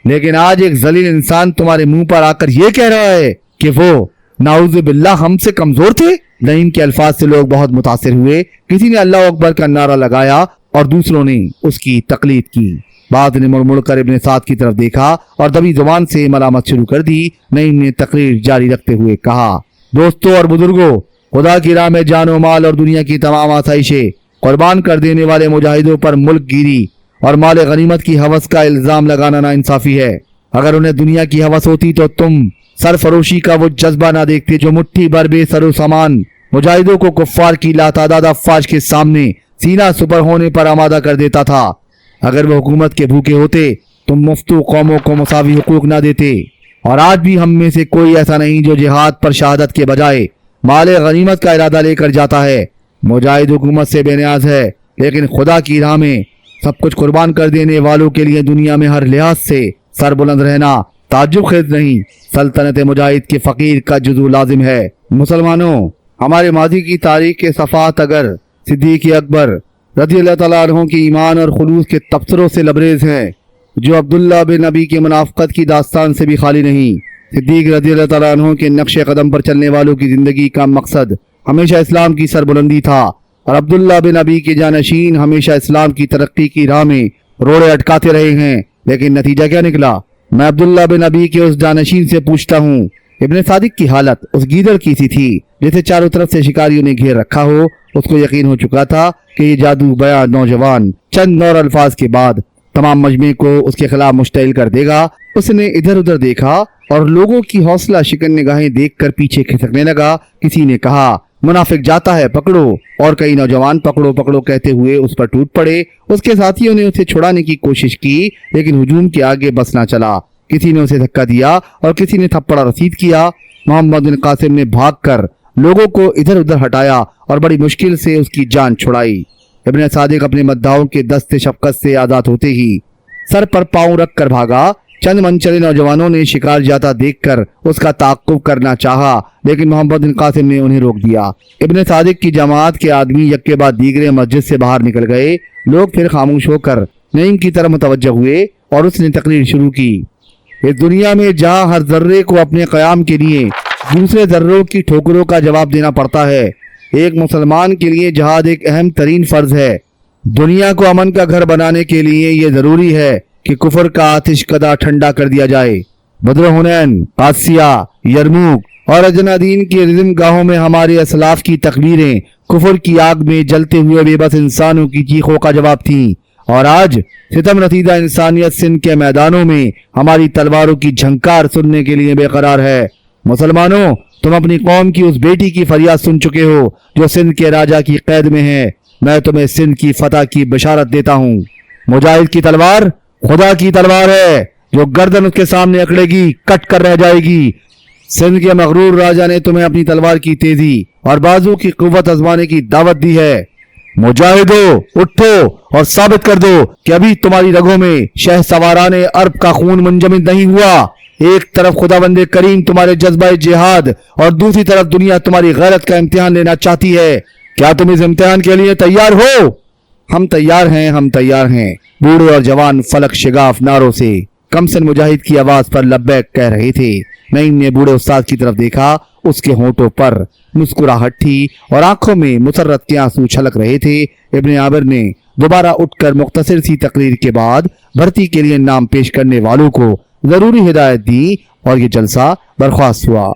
लेकिन आज एक जलील इंसान तुम्हारे मुंह पर आकर ये कह रहा है कि वो नाउज़ु बिल्लाह हमसे कमजोर थे। नईम के अल्फाज से लोग बहुत मुतासिर हुए। किसी ने अल्लाह अकबर का नारा लगाया और दूसरों ने उसकी तकलीद की। बाद ने मुड़ कर इब्ने साद की तरफ देखा और दबी जुबान से मलामत शुरू कर दी। नईम ने तकरीर जारी रखते हुए कहा, दोस्तों और बुजुर्गों, खुदा की राह में जानो माल और दुनिया की तमाम आसाइशें कुर्बान कर देने वाले मुजाहिदों पर मुल्क गिरी और माल गनीमत की हवस का इल्जाम लगाना नाइंसाफी है। अगर उन्हें दुनिया की हवस होती तो तुम सरफरोशी का वो जज्बा ना देखते जो मुट्ठी भर बेसरो सामान मुजाहिदों को कुफ्फार की लातादाद अफवाज के सामने सीना सुपर होने पर आमादा कर देता था। अगर वो हुकूमत के भूखे होते तुम मुफ्तू कौमों को मुसावी हुकूक ना देते। और आज भी हम में से कोई ऐसा नहीं जो जिहाद पर शहादत के बजाय माले गनीमत का इरादा लेकर जाता है। मुजाहिद हुकूमत से बेनियाज है, लेकिन खुदा की राह में सब कुछ कुर्बान कर देने वालों के लिए दुनिया में हर लिहाज से सर बुलंद रहना ताज्जुब खेज नहीं, सल्तनत मुजाहिद के फकीर का जुज़ू लाजिम है। मुसलमानों, हमारे माजी की तारीख के सफ़ात अगर सिद्दीक अकबर रज़ियल्लाहु ताला अन्हु की ईमान और खुलूस के तबसरों से लबरेज हैं, जो अब्दुल्ला बिन नबी के मुनाफ़क़त की दास्तान से भी खाली नहीं। सिद्दीक रज़ियल्लाहु ताला अन्हु के नक्शे कदम पर चलने वालों की जिंदगी का मकसद हमेशा इस्लाम की सरबुलंदी था और अब्दुल्ला बिन नबी के जानशीन हमेशा इस्लाम की तरक्की की राह में रोड़े अटकाते रहे हैं। लेकिन नतीजा क्या निकला? मैं अब्दुल्ला बिन नबी के उस जानशीन से पूछता हूँ, इब्ने सादिक की हालत उस गीदड़ की सी थी जिसे चारों तरफ से शिकारियों ने घेर रखा हो। उसको यकीन हो चुका था कि ये जादू बया नौजवान चंद और अल्फाज के बाद तमाम मजमे को उसके खिलाफ मुश्तइल कर देगा। उसने इधर उधर देखा और लोगों की हौसला शिकन निगाहें देखकर पीछे खिसकने लगा। किसी ने कहा, मुनाफिक जाता है, पकड़ो, और कई नौजवान पकड़ो पकड़ो कहते हुए उस पर टूट पड़े। उसके साथियों ने उसे छुड़ाने की कोशिश की, लेकिन हुजूम के आगे बस ना चला। किसी ने उसे धक्का दिया और किसी ने थप्पड़ रसीद किया। मोहम्मद बिन कासिम ने भागकर लोगों को इधर उधर हटाया और बड़ी मुश्किल से उसकी जान छुड़ाई। इब्ने सादिक अपने मद्दाओं के दस्ते शफकत से आजाद होते ही सर पर पांव रख कर भागा। चंद मनचले नौजवानों ने शिकार जाता देखकर उसका ताक़ुब करना चाहा, लेकिन मोहम्मद बिन कासिम ने उन्हें रोक दिया। इब्ने सादिक की जमात के आदमी यक के बाद दीगरे मस्जिद से बाहर निकल गए। लोग फिर खामोश होकर नईम की तरफ मुतवज्जह हुए और उसने तकरीर शुरू की। इस दुनिया में जहाँ हर जर्रे को अपने क़याम के लिए दूसरे जर्रों की ठोकरों का जवाब देना पड़ता है, एक मुसलमान के लिए जहाद एक अहम तरीन फ़र्ज है। दुनिया को अमन का घर बनाने के लिए ये ज़रूरी है कि कुफर का आतिश कदा ठंडा कर दिया जाए। बद्र हुनैन, कासिया, यरमूक और अजनादीन की रिज़म गाहों में हमारे असलाफ की तकबीरें कुफर की आग में जलते हुए बेबस इंसानों की चीखों का जवाब थीं, और आज सितम रसीदा इंसानियत सिंध के मैदानों में हमारी तलवारों की झंकार सुनने के लिए बेकरार है। मुसलमानों, तुम अपनी कौम की उस बेटी की फरियाद सुन चुके हो जो सिंध के राजा की कैद में है। मैं तुम्हें सिंध की फतह की बशारत देता हूँ। मुजाहिद की तलवार खुदा की तलवार है, जो गर्दन उसके सामने अकड़ेगी कट कर रह जाएगी। सिंध के मगरूर राजा ने तुम्हें अपनी तलवार की तेजी और बाजू की कुव्वत आजमाने की दावत दी है। मुजाहिदो, उठो और साबित कर दो कि अभी तुम्हारी रगों में शह सवाराने अरब का खून मुंजमद नहीं हुआ। एक तरफ खुदावंदे करीम तुम्हारे जज्बा जिहाद और दूसरी तरफ दुनिया तुम्हारी गैरत का इम्तिहान लेना चाहती है। क्या तुम इस इम्तिहान के लिए तैयार हो? हम तैयार हैं, हम तैयार हैं। बूढ़े और जवान फलक शिगाफ नारों से कमसन मुजाहिद की आवाज पर लब्बैक कह रहे थे। नईम ने बूढ़े उस्ताद की तरफ देखा। उसके होंठों पर मुस्कुराहट थी और आंखों में मुसर्रत के आंसू छलक रहे थे। इब्ने आमिर ने दोबारा उठकर मुख्तसर सी तकरीर के बाद भर्ती के लिए नाम पेश करने वालों को जरूरी हिदायत दी और ये जलसा बर्खास्त हुआ।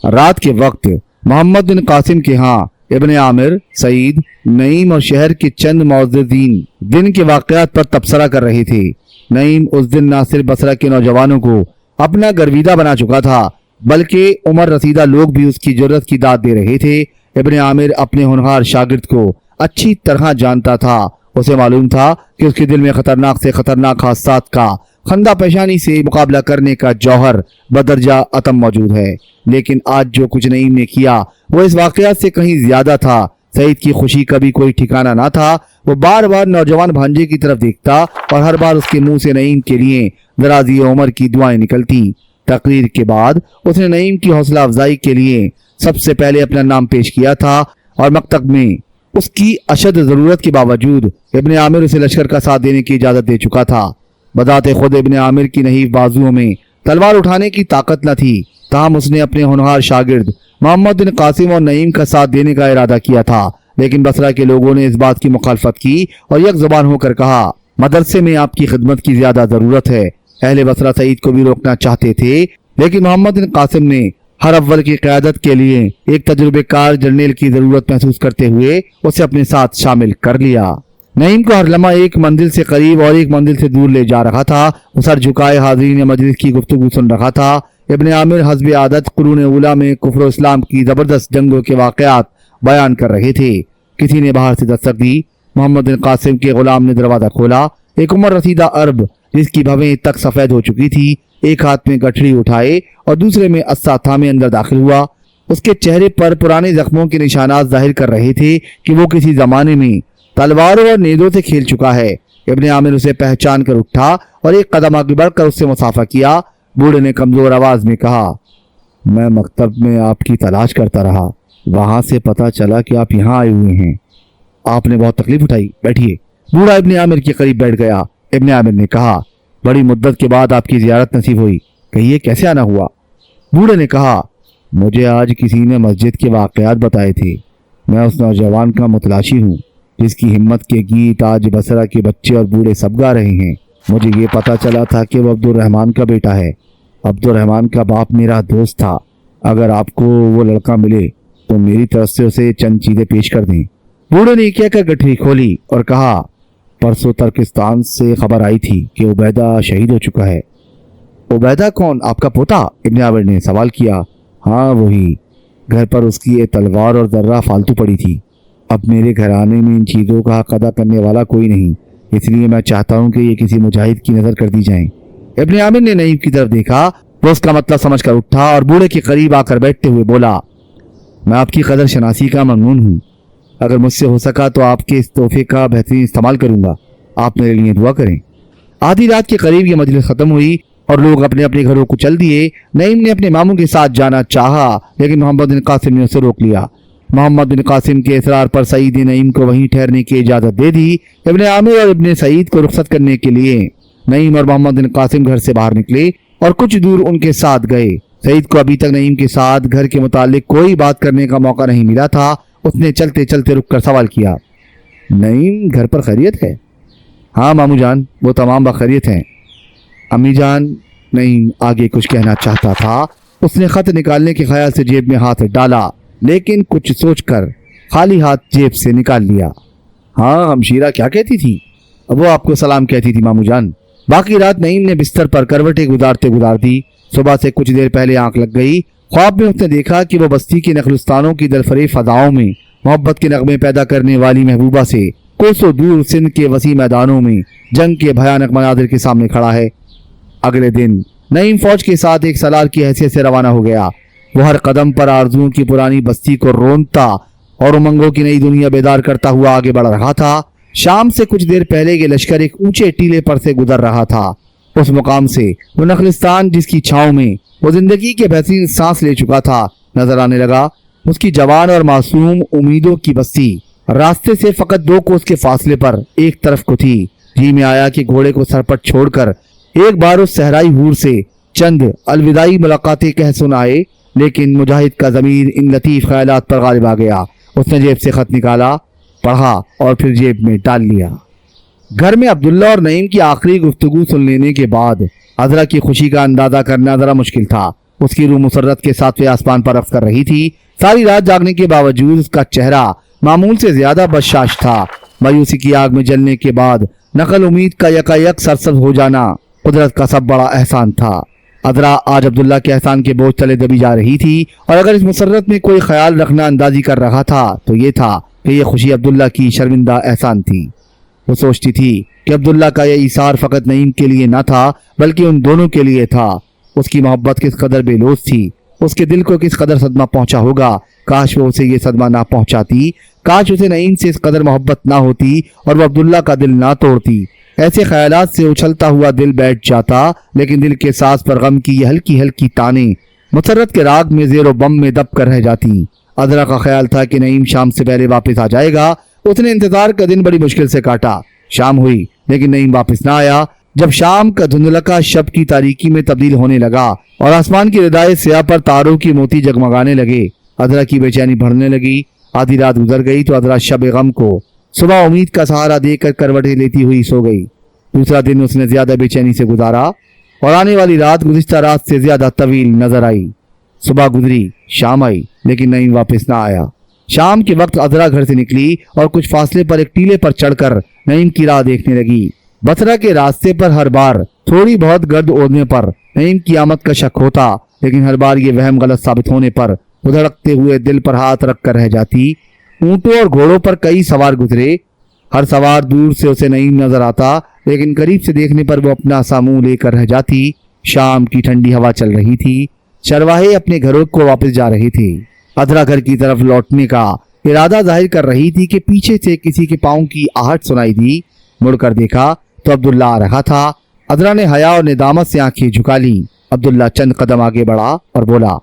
रात के वक्त मोहम्मद बिन कासिम के यहाँ इब्ने आमिर, सईद, नईम और शहर के चंद मुअज़्ज़िज़ीन दिन के वाक़यात पर तबसरा कर रहे थे। नईम उस दिन न सिर्फ बसरा के नौजवानों को अपना गर्विदा बना चुका था, बल्कि उमर रसीदा लोग भी उसकी जरूरत की दाद दे रहे थे। इब्ने आमिर अपने होनहार शागिर्द को अच्छी तरह जानता था। उसे मालूम था कि उसके दिल में खतरनाक से खतरनाक हादसात का खंदा पेशानी से मुकाबला करने का जौहर बदरजा अतम मौजूद है। लेकिन आज जो कुछ नईम ने किया वो इस वाकयात से कहीं ज्यादा था। सईद की खुशी का भी कोई ठिकाना ना था। वो बार बार नौजवान भांजे की तरफ देखता और हर बार उसके मुंह से नईम के लिए दराजी उमर की दुआएं निकलती। तकरीर के बाद उसने नईम की हौसला अफजाई के लिए सबसे पहले अपना नाम पेश किया था और मकतब में उसकी अशद जरूरत के बावजूद इब्ने आमिर उसे लश्कर का साथ देने की इजाजत दे चुका था। बदाते खुद इब्ने आमिर की नहीफ बाजुओं में तलवार उठाने की ताकत न थी, ताहम उसने अपने होनहार शागिर्द मोहम्मद बिन कासिम और नईम का साथ देने का इरादा किया था। लेकिन बसरा के लोगों ने इस बात की मुखालफत की और एक जुबान होकर कहा, मदरसे में आपकी खिदमत की ज्यादा जरूरत है। अहले बसरा सईद को भी रोकना चाहते थे, लेकिन मोहम्मद बिन कासिम ने हर अव्वल की क़यादत के लिए एक तजुर्बेकार जर्नेल की जरूरत महसूस करते हुए उसे अपने साथ शामिल कर लिया। नईम को हर लम्हा एक मंजिल से करीब और एक मंजिल से दूर ले जा रहा था। वो सर झुकाए हाज़रीन मजलिस की गुफ्तगू सुन रहा था। इब्ने आमिर हस्ब आदत कुरून उला में कुफ्र इस्लाम की जबरदस्त जंगों के वाक़यात बयान कर रहे थे। किसी ने बाहर से दस्तक दी। मोहम्मद बिन कासिम के गुलाम ने दरवाजा खोला। एक उमर रसीदा अरब जिसकी भवें तक सफेद हो चुकी थी, एक हाथ में गठरी उठाए और दूसरे में अस्सा थामे अंदर दाखिल हुआ। उसके चेहरे पर पुराने जख्मों के निशानात जाहिर कर रहे थे कि वो किसी जमाने में तलवारों और नेदों से खेल चुका है। इब्ने आमिर उसे पहचान कर उठा और एक कदम आगे बढ़कर उससे मुसाफा किया। बूढ़े ने कमजोर आवाज में कहा, मैं मकतब में आपकी तलाश करता रहा, वहां से पता चला कि आप यहाँ आए हुए हैं। आपने बहुत तकलीफ उठाई, बैठिए। बूढ़ा इब्ने आमिर के करीब बैठ गया। इब्ने आमिर ने कहा, बड़ी मुद्दत के बाद आपकी जियारत नसीब हुई, कहिए कैसे आना हुआ? बूढ़े ने कहा, मुझे आज किसी ने मस्जिद के वाक़यात बताए थे। मैं उस नौजवान का मुतलाशी हूँ जिसकी हिम्मत के गीत आज बसरा के बच्चे और बूढ़े सब गा रहे हैं। मुझे ये पता चला था कि वो अब्दुर्रहमान का बेटा है। अब्दुर्रहमान का बाप मेरा दोस्त था। अगर आपको वो लड़का मिले तो मेरी तरफ से उसे चंद चीजें पेश कर दें। बूढ़े ने कहकर गठरी खोली और कहा, परसों तुर्किस्तान से खबर आई थी कि उबैदा शहीद हो चुका है। उबैदा कौन, आपका पोता? इब्ने आमिर ने सवाल किया। हाँ वही। घर पर उसकी ये तलवार और दर्रा फालतू पड़ी थी। अब मेरे घराने में इन चीज़ों का हक अदा करने वाला कोई नहीं, इसलिए मैं चाहता हूँ कि ये किसी मुजाहिद की नज़र कर दी जाएं। इब्ने आमिर ने नईम की तरफ देखा। वो उसका मतलब समझकर उठा और बूढ़े के करीब आकर बैठते हुए बोला, मैं आपकी कदर शनासी का ममनून हूँ। अगर मुझसे हो सका तो आपके इस तोहफे का बेहतरीन इस्तेमाल करूँगा। आप मेरे लिए दुआ करें। آدھی رات کے قریب یہ مجلس ختم ہوئی اور لوگ اپنے اپنے گھروں کو چل دیے۔ نعیم نے اپنے ماموں کے ساتھ جانا چاہا لیکن محمد بن قاسم نے اسے روک لیا۔ محمد بن قاسم کے اصرار پر سعید نے نعیم کو وہیں ٹھہرنے کی اجازت دے دی۔ ابن عامر اور ابن سعید کو رخصت کرنے کے لیے نعیم اور محمد بن قاسم گھر سے باہر نکلے اور کچھ دور ان کے ساتھ گئے۔ سعید کو ابھی تک نعیم کے ساتھ گھر کے متعلق کوئی بات کرنے کا موقع نہیں ملا تھا۔ اس نے چلتے چلتے رک کر سوال کیا، نعیم گھر پر خیریت ہے؟ ہاں مامو جان، وہ تمام بخیریت ہیں۔ امی جان، نعیم آگے کچھ کہنا چاہتا تھا۔ اس نے خط نکالنے کے خیال سے جیب میں ہاتھ ڈالا لیکن کچھ سوچ کر خالی ہاتھ جیب سے نکال لیا۔ ہاں ہمشیرہ کیا کہتی تھی؟ وہ آپ کو سلام کہتی تھی مامو جان۔ باقی رات نعیم نے بستر پر کروٹیں گزار دی۔ صبح سے کچھ دیر پہلے آنکھ لگ گئی۔ خواب میں اس نے دیکھا کہ وہ بستی کے نخلستانوں کی دلفریب فضاؤں میں محبت کے نغمے پیدا کرنے والی محبوبہ سے کوسوں دور سندھ کے وسیع میدانوں میں جنگ کے بھیانک مناظر کے سامنے کھڑا ہے۔ اگلے دن نعیم فوج کے ساتھ ایک سالار کی حیثیت سے روانہ ہو گیا۔ وہ ہر قدم پر آرزوؤں کی پرانی بستی کو رونتا اور امنگوں کی نئی دنیا بیدار کرتا ہوا آگے بڑھ رہا تھا۔ شام سے کچھ دیر پہلے یہ لشکر ایک اونچے ٹیلے پر سے گزر رہا تھا۔ اس مقام سے وہ نخلستان جس کی چھاؤں میں وہ زندگی کے بہترین سانس لے چکا تھا نظر آنے لگا۔ اس کی جوان اور معصوم امیدوں کی بستی راستے سے فقط 2 کوس کے فاصلے پر ایک طرف کو تھی۔ جی میں آیا کہ گھوڑے کو سر پر چھوڑ کر ایک بار اس صحرائی حور سے چند الوداعی ملاقاتیں کہہ سنائے، لیکن مجاہد کا ضمیر ان لطیف خیالات پر غالب آ گیا۔ اس نے جیب سے خط نکالا، پڑھا اور پھر جیب میں ڈال لیا۔ گھر میں عبداللہ اور نعیم کی آخری گفتگو سن لینے کے بعد عذرا کی خوشی کا اندازہ کرنا ذرا مشکل تھا۔ اس کی روح مسرت کے ساتویں آسمان پر رقص کر رہی تھی۔ ساری رات جاگنے کے باوجود اس کا چہرہ معمول سے زیادہ بشاش تھا۔ مایوسی کی آگ میں جلنے کے بعد نقل امید کا یکایک سرسبز ہو جانا قدرت کا سب بڑا احسان تھا۔ عذرا آج عبداللہ کے احسان کے بوجھ تلے دبی جا رہی تھی، اور اگر اس مسرت میں کوئی خیال رکھنا اندازی کر رہا تھا تو یہ تھا کہ یہ خوشی عبداللہ کی شرمندہ احسان تھی۔ وہ سوچتی تھی کہ عبداللہ کا یہ ایثار فقط نعیم کے لیے نہ تھا بلکہ ان دونوں کے لیے تھا۔ اس کی محبت کس قدر بے لوث تھی، اس کے دل کو کس قدر صدمہ پہنچا ہوگا۔ کاش وہ اسے یہ صدمہ نہ پہنچاتی، کاش اسے نعیم سے اس قدر محبت نہ ہوتی اور وہ عبداللہ کا دل نہ توڑتی۔ ایسے خیالات سے اچھلتا ہوا دل بیٹھ جاتا، لیکن دل کے ساز پر غم کی یہ ہلکی ہلکی تانیں مسرت کے راگ میں زیر و بم میں دب کر رہ جاتی۔ عذرا کا خیال تھا کہ نعیم شام سے پہلے واپس آ جائے گا۔ اس نے انتظار کا دن بڑی مشکل سے کاٹا۔ شام ہوئی لیکن نعیم واپس نہ آیا۔ جب شام کا دھندلکا شب کی تاریکی میں تبدیل ہونے لگا اور آسمان کی ردائے سیاہ پر تاروں کی موتی جگمگانے لگے، عذرا کی بے چینی بڑھنے لگی۔ آدھی رات گزر گئی تو عذرا شب غم کو صبح امید کا سہارا دے کر کروٹیں لیتی ہوئی سو گئی۔ دوسرا دن اس نے زیادہ بے چینی سے گزارا اور آنے والی رات گزشتہ رات سے زیادہ طویل نظر آئی۔ صبح گزری، شام آئی لیکن نعیم واپس نہ آیا۔ شام کے وقت عذرا گھر سے نکلی اور کچھ فاصلے پر ایک ٹیلے پر چڑھ کر نعیم کی راہ دیکھنے لگی۔ بصرہ کے راستے پر ہر بار تھوڑی بہت گرد اڑنے پر نعیم کی آمد کا شک ہوتا، لیکن ہر بار یہ وہم غلط ثابت ہونے پر وہ دھڑکتے ہوئے دل پر ہاتھ رکھ کر رہ جاتی۔ اونٹوں اور گھوڑوں پر کئی سوار گزرے، ہر سوار دور سے اسے نعیم نظر آتا، لیکن قریب سے دیکھنے پر وہ اپنا سا منہ لے کر رہ جاتی۔ شام کی ٹھنڈی ہوا چل رہی تھی، چرواہے اپنے گھروں کو واپس جا رہے تھے۔ عذرا گھر کی طرف لوٹنے کا ارادہ ظاہر کر رہی تھی کہ پیچھے سے کسی کے پاؤں کی آہٹ سنائی دی۔ مڑ کر دیکھا تو عبداللہ آ رہا تھا۔ عذرا نے حیا اور ندامت سے آنکھیں جھکا لی۔ عبداللہ چند قدم آگے بڑھا اور بولا،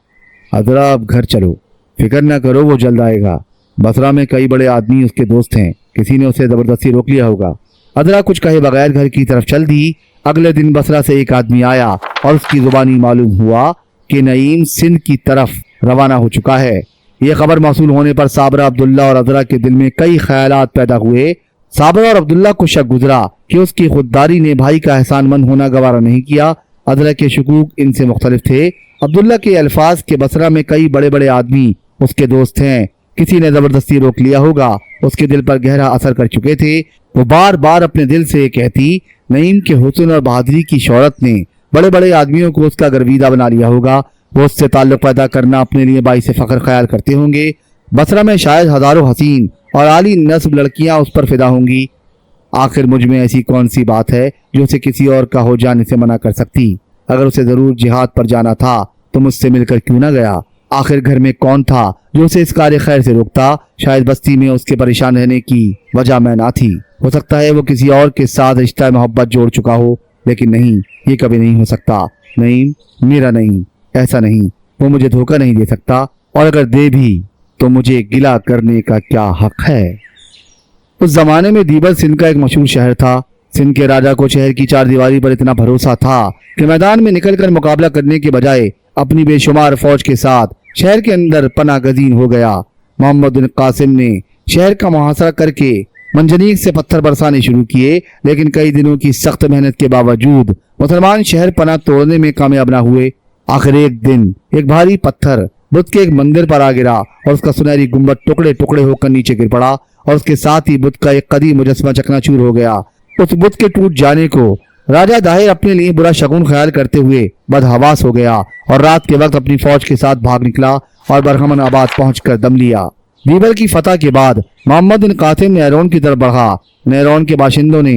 عذرا اب گھر چلو، فکر نہ کرو، وہ جلد آئے گا۔ بصرہ میں کئی بڑے آدمی اس کے دوست ہیں، کسی نے اسے زبردستی روک لیا ہوگا۔ عذرا کچھ کہے بغیر گھر کی طرف چل دی۔ اگلے دن بصرہ سے ایک آدمی آیا اور اس کی زبانی معلوم ہوا کہ نعیم سندھ کی طرف روانہ ہو چکا ہے۔ یہ خبر موصول ہونے پر صابرہ، عبداللہ اور عذرا کے دل میں کئی خیالات پیدا ہوئے۔ صابرہ اور عبداللہ کو شک گزرا کہ اس کی خودداری نے بھائی کا احسان مند ہونا گوارا نہیں کیا۔ عذرا کے شکوک ان سے مختلف تھے۔ عبداللہ کے الفاظ کہ بصرہ میں کئی بڑے بڑے آدمی اس کے دوست ہیں، کسی نے زبردستی روک لیا ہوگا، اس کے دل پر گہرا اثر کر چکے تھے۔ وہ بار بار اپنے دل سے یہ کہتی، نعیم کے حسن اور بہادری کی شہرت نے بڑے بڑے آدمیوں کو اس کا گرویدہ بنا لیا ہوگا، وہ اس سے تعلق پیدا کرنا اپنے لیے باعث فخر خیال کرتے ہوں گے۔ بصرہ میں شاید ہزاروں حسین اور عالی نسب لڑکیاں اس پر فدا ہوں گی۔ آخر مجھ میں ایسی کون سی بات ہے جو اسے کسی اور کا ہو جانے سے منع کر سکتی؟ اگر اسے ضرور جہاد پر جانا تھا تو مجھ سے مل کر کیوں نہ گیا؟ آخر گھر میں کون تھا جو اسے اس کار خیر سے روکتا؟ شاید بستی میں اس کے پریشان رہنے کی وجہ میں نہ تھی، ہو سکتا ہے وہ کسی اور کے ساتھ رشتہ محبت جوڑ چکا ہو۔ لیکن نہیں، یہ کبھی نہیں ہو سکتا۔ نعیم میرا نہیں، ایسا نہیں، وہ مجھے دھوکہ نہیں دے سکتا، اور اگر دے بھی تو مجھے گلہ کرنے کا کیا حق ہے؟ اس زمانے میں دیبل سندھ کا ایک مشہور شہر تھا۔ سندھ کے راجا کو شہر کی چار دیواری پر اتنا بھروسہ تھا کہ میدان میں نکل کر مقابلہ کرنے کے بجائے اپنی بے شمار فوج کے ساتھ شہر کے اندر پناہ گزین ہو گیا۔ محمد بن قاسم نے شہر کا محاصرہ کر کے منجنیق سے پتھر برسانے شروع کیے، لیکن کئی دنوں کی سخت محنت کے باوجود مسلمان شہر پناہ توڑنے میں کامیاب نہ ہوئے۔ آخر ایک دن ایک بھاری پتھر بت کے ایک مندر پر آ گرا اور اس کا سنہری گنبد ٹکڑے ٹکڑے ہو کر نیچے گر پڑا، اور اس کے ساتھ ہی بت کا ایک قدیم مجسمہ چکنا چور ہو گیا۔ اس بت کے ٹوٹ جانے کو راجہ داہر اپنے لیے برا شگون خیال کرتے ہوئے بدحواس ہو گیا اور رات کے وقت اپنی فوج کے ساتھ بھاگ نکلا اور برہمن آباد پہنچ کر دم لیا۔ دیبل کی فتح کے بعد محمد بن قاسم نیرون کی طرف بڑھا۔ نیرون کے باشندوں نے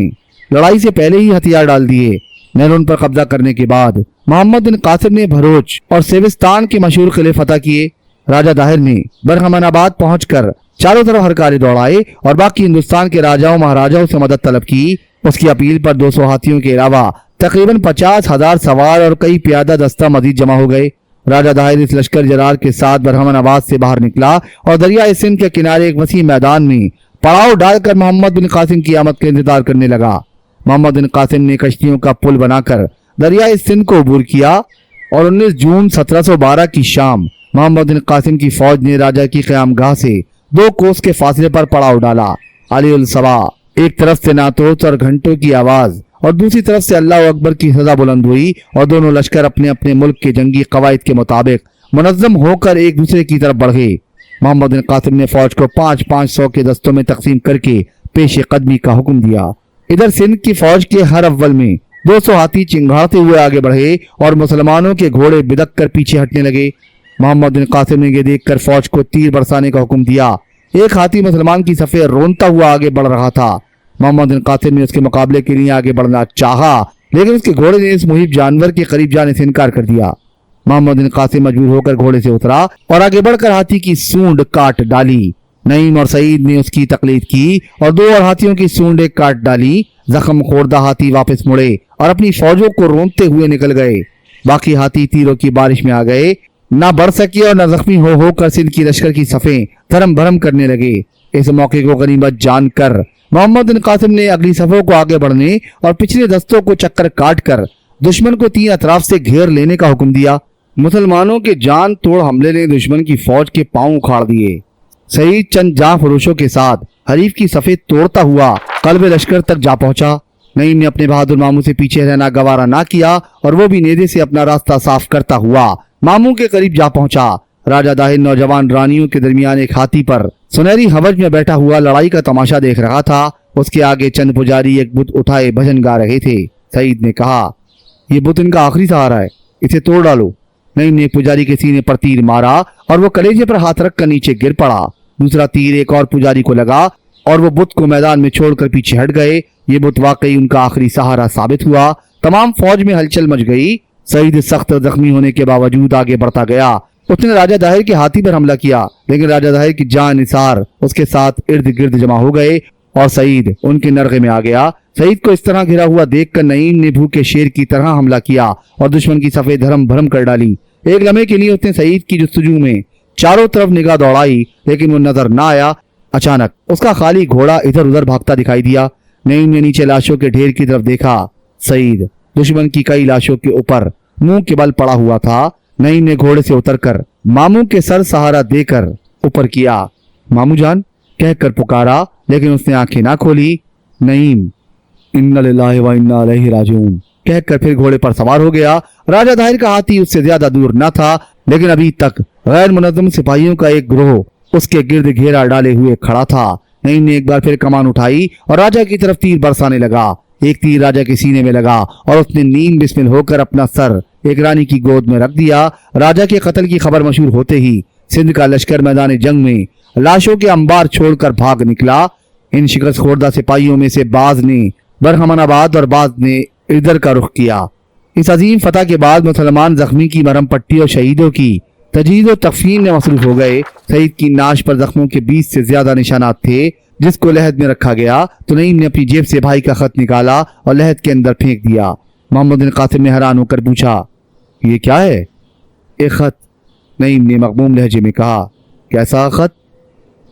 لڑائی سے پہلے ہی ہتھیار ڈال دیے۔ نیرون پر قبضہ کرنے کے بعد محمد بن قاسم نے بھروچ اور سیوستان کے مشہور قلعے فتح کیے۔ راجہ داہر نے برہمن آباد پہنچ کر چاروں طرف ہرکارے دوڑائے اور باقی ہندوستان کے راجاؤں مہاراجاؤں سے مدد طلب کی۔ اس کی اپیل پر 200 ہاتھیوں کے علاوہ تقریباً 50,000 سوار اور کئی پیادہ دستہ مزید جمع ہو گئے۔ راجہ داہر اس لشکر جرار کے ساتھ برہمن آباد سے باہر نکلا اور دریائے سندھ کے کنارے ایک وسیع میدان میں پڑاؤ ڈال کر محمد بن قاسم کی آمد کا انتظار کرنے لگا۔ محمد بن قاسم نے کشتیوں کا پل بنا کر دریائے سندھ کو عبور کیا اور 19 جون 1712 کی شام محمد بن قاسم کی فوج نے راجہ کی قیام گاہ سے 2 کوس کے فاصلے پر پڑاؤ ڈالا۔ علی الصبا ایک طرف سے ناتوت اور گھنٹوں کی آواز اور دوسری طرف سے اللہ اکبر کی سزا بلند ہوئی اور دونوں لشکر اپنے اپنے ملک کے جنگی قواعد کے مطابق منظم ہو کر ایک دوسرے کی طرف بڑھ گئے۔ محمد بن قاسم نے فوج کو 500 کے دستوں میں تقسیم کر کے پیش قدمی کا حکم دیا۔ ادھر سندھ کی فوج کے ہر اول میں 200 ہاتھی چنگھاڑتے ہوئے آگے بڑھے اور مسلمانوں کے گھوڑے بدک کر پیچھے ہٹنے لگے۔ محمد بن قاسم نے یہ دیکھ کر فوج کو تیر برسانے کا حکم دیا۔ ایک ہاتھی مسلمان کی صفیں رونتا ہوا آگے بڑھ رہا تھا۔ محمد بن قاسم نے اس کے مقابلے کے لیے آگے بڑھنا چاہا، لیکن اس کے گھوڑے نے اس محیب جانور کے قریب جانے سے انکار کر دیا۔ محمد بن قاسم مجبور ہو کر گھوڑے سے اترا اور آگے بڑھ کر ہاتھی کی سونڈ کاٹ ڈالی۔ نعیم اور سعید نے اس کی تقلید کی اور 2 اور ہاتھیوں کی سونڈیں کاٹ ڈالی۔ زخم خوردہ ہاتھی واپس مڑے اور اپنی فوجوں کو رونتے ہوئے نکل گئے۔ باقی ہاتھی تیروں کی بارش میں آ گئے، نہ بڑھ سکے اور نہ زخمی ہو کر سندھ کی لشکر کی صفیں دھرم بھرم کرنے لگے۔ اس موقع کو غنیمت جان کر محمد بن قاسم نے اگلی صفوں کو آگے بڑھنے اور پچھلے دستوں کو چکر کاٹ کر دشمن کو 3 اطراف سے گھیر لینے کا حکم دیا۔ مسلمانوں کے جان توڑ حملے نے دشمن کی فوج کے پاؤں اکھاڑ دیے۔ سعید چند جاں فروشوں کے ساتھ حریف کی صفیں توڑتا ہوا قلب لشکر تک جا پہنچا۔ نعیم نے اپنے بہادر ماموں سے پیچھے رہنا گوارا نہ کیا اور وہ بھی نیزے سے اپنا راستہ صاف کرتا ہوا ماموں کے قریب جا پہنچا۔ راجہ داہر نوجوان رانیوں کے درمیان ایک ہاتھی پر سنہری حوج میں بیٹھا ہوا لڑائی کا تماشا دیکھ رہا تھا۔ اس کے آگے چند پجاری ایک بت اٹھائے بھجن گا رہے تھے۔ سعید نے کہا، یہ بت ان کا آخری سہارا ہے، اسے توڑ ڈالو۔ نعیم نے ایک پجاری کے سینے پر تیر مارا اور وہ کلیجے پر ہاتھ رکھ کر نیچے گر پڑا۔ دوسرا تیر ایک اور پجاری کو لگا اور وہ بت کو میدان میں چھوڑ کر پیچھے ہٹ گئے۔ یہ بت واقعی ان کا آخری سہارا ثابت ہوا۔ تمام فوج میں ہلچل مچ گئی۔ سعید سخت زخمی ہونے کے باوجود آگے بڑھتا گیا۔ اس نے راجہ داہر کے ہاتھی پر حملہ کیا، لیکن راجہ داہر کی جان نثار اس کے ساتھ ارد گرد جمع ہو گئے اور سعید ان کے نرغے میں آ گیا۔ سعید کو اس طرح گھرا ہوا دیکھ کر نعیم نے بھوکے شیر کی طرح حملہ کیا اور دشمن کی صفیں دھرم بھرم کر ڈالی۔ ایک لمحے کے لیے اس نے سعید کی جستجو میں چاروں طرف نگاہ دوڑائی، لیکن وہ نظر نہ آیا۔ اچانک اس کا خالی گھوڑا ادھر ادھر بھاگتا دکھائی دیا۔ نعیم نے نیچے لاشوں کے ڈھیر کی طرف دیکھا۔ سعید دشمن کی کئی لاشوں کے اوپر منہ کے بل پڑا ہوا تھا۔ نعیم نے گھوڑے سے اتر کر ماموں کے سر سہارا دے کر اوپر کیا۔ ماموں جان کہہ کر پکارا، لیکن اس نے آنکھیں نہ کھولی۔ نعیم انا للہ و انا الیہ راجعون کہہ کر پھر گھوڑے پر سوار ہو گیا۔ راجہ داہر کا ہاتھی اس سے زیادہ دور نہ تھا، لیکن ابھی تک غیر منظم سپاہیوں کا ایک گروہ اس کے گرد گھیرا ڈالے ہوئے کھڑا تھا۔ نعیم نے ایک بار پھر کمان اٹھائی اور راجہ کی طرف تیر برسانے لگا۔ ایک تیر راجہ کے سینے میں لگا اور اس نے نیم بسمل ہو کر اپنا سر ایک رانی کی گود میں رکھ دیا۔ راجہ کے قتل کی خبر مشہور ہوتے ہی سندھ کا لشکر میدان جنگ میں لاشوں کے انبار چھوڑ کر بھاگ نکلا۔ ان شکست خوردہ سپاہیوں میں سے بعض نے برہمن آباد اور بعض نے ادھر کا رخ کیا۔ اس عظیم فتح کے بعد مسلمان زخمی کی مرہم پٹی اور شہیدوں کی تجہیز و تکفین میں مصروف ہو گئے۔ سعید کی ناش پر زخموں کے 20 سے زیادہ نشانات تھے، جس کو لحد میں رکھا گیا تو نعیم نے اپنی جیب سے بھائی کا خط نکالا اور لحد کے اندر پھینک دیا۔ मोहम्मद बिन कासिम ने हैरान होकर पूछा, ये क्या है? एक खत, नईम ने मगमूम लहजे में कहा। कैसा खत?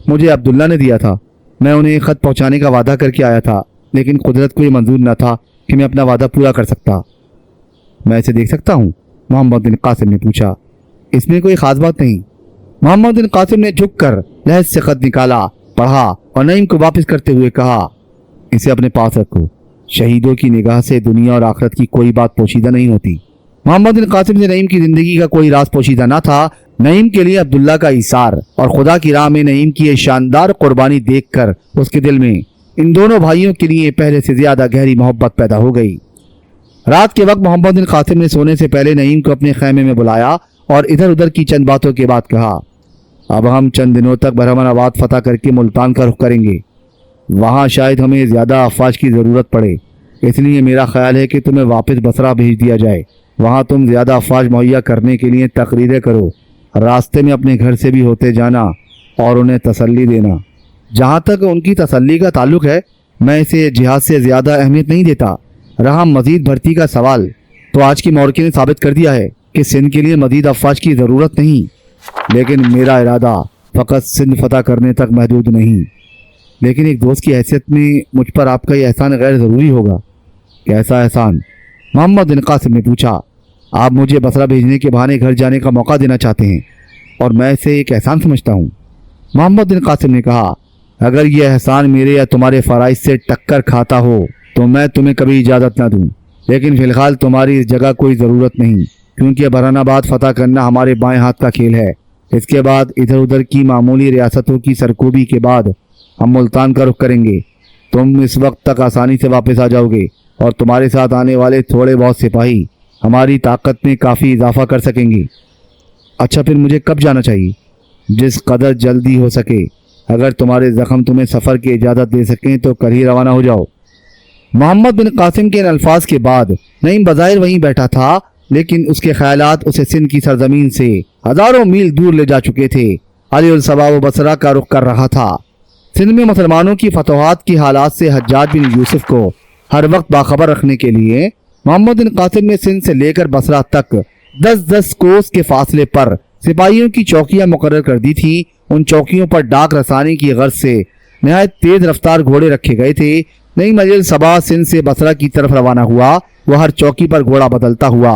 मुझे अब्दुल्ला ने दिया था। मैं उन्हें खत पहुंचाने का वादा करके आया था, लेकिन कुदरत को ये मंजूर न था कि मैं अपना वादा पूरा कर सकता। मैं इसे देख सकता हूँ? मोहम्मद बिन कासिम ने पूछा। इसमें कोई खास बात नहीं। मोहम्मद बिन कासिम ने झुककर लहज से खत निकाला, पढ़ा और नईम को वापस करते हुए कहा, इसे अपने पास रखो। शहीदों की निगाह से दुनिया और आखिरत की कोई बात पोशीदा नहीं होती। मोहम्मद बिन कासिम से नईम की जिंदगी का कोई राज पोशीदा न था। नईम के लिए अब्दुल्ला का इसार और खुदा की राह में नईम की ये शानदार कुर्बानी देखकर उसके दिल में इन दोनों भाइयों के लिए पहले से ज्यादा गहरी मोहब्बत पैदा हो गई। रात के वक्त मोहम्मद बिन कासिम ने सोने से पहले नईम को अपने खैमे में बुलाया और इधर उधर की चंद बातों के बाद कहा, अब हम चंद दिनों तक बरहमानाबाद फतह करके मुल्तान का रुख करेंगे। वहाँ शायद हमें ज़्यादा अफवाज की ज़रूरत पड़े, इसलिए मेरा ख्याल है कि तुम्हें वापस बसरा भेज दिया जाए। वहाँ तुम ज़्यादा अफवाज मुहैया करने के लिए तकरीरें करो। रास्ते में अपने घर से भी होते जाना और उन्हें तसल्ली देना। जहाँ तक उनकी तसल्ली का ताल्लुक़ है, मैं इसे जिहाद से ज़्यादा अहमियत नहीं देता। रहा मज़ीद भर्ती का सवाल, तो आज की मौरके ने साबित कर दिया है कि सिंध के लिए मज़ीद अफवाज की ज़रूरत नहीं, लेकिन मेरा इरादा फ़कत सिंध फतह करने तक महदूद नहीं। लेकिन एक दोस्त की हैसियत में मुझ पर आपका यह एहसान गैर ज़रूरी होगा। कैसा एहसान? मोहम्मद बिन कासिम ने पूछा। आप मुझे बसरा भेजने के बहाने घर जाने का मौका देना चाहते हैं और मैं इसे एक एहसान समझता हूँ। मोहम्मद बिन कासिम ने कहा, अगर यह एहसान मेरे या तुम्हारे फ़राइज़ से टक्कर खाता हो तो मैं तुम्हें कभी इजाज़त न दूँ, लेकिन फ़िलहाल तुम्हारी इस जगह कोई ज़रूरत नहीं, क्योंकि बरहमानाबाद फतह करना हमारे बाएं हाथ का खेल है। इसके बाद इधर उधर की मामूली रियासतों की सरकोबी के बाद हम मुल्तान का रुख करेंगे। तुम इस वक्त तक आसानी से वापस आ जाओगे और तुम्हारे साथ आने वाले थोड़े बहुत सिपाही हमारी ताकत में काफ़ी इजाफा कर सकेंगे। अच्छा, फिर मुझे कब जाना चाहिए? जिस कदर जल्दी हो सके। अगर तुम्हारे ज़ख्म तुम्हें सफ़र की इजाज़त दे सकें तो कल ही रवाना हो जाओ। मोहम्मद बिन कासिम के इन अल्फाज के बाद नईम बज़ाहिर वहीं बैठा था, लेकिन उसके ख्यालात उसे सिंध की सरजमीन से हज़ारों मील दूर ले जा चुके थे। अली सबा व बसरा का रुख कर रहा था। सिंध में मुसलमानों की फतवाहत की हालात से हज्जाज बिन यूसुफ को हर वक्त बाखबर रखने के लिए मोहम्मद बिन कासिम ने सिंध से लेकर बसरा तक 10-10 कोस के फासले पर सिपाहियों की चौकियां मुकर्रर कर दी थी। उन चौकियों पर डाक रसानी की गर्ज से नहायत तेज रफ्तार घोड़े रखे गए थे। नईम अली सबा सिंध से बसरा की तरफ रवाना हुआ। वह हर चौकी पर घोड़ा बदलता हुआ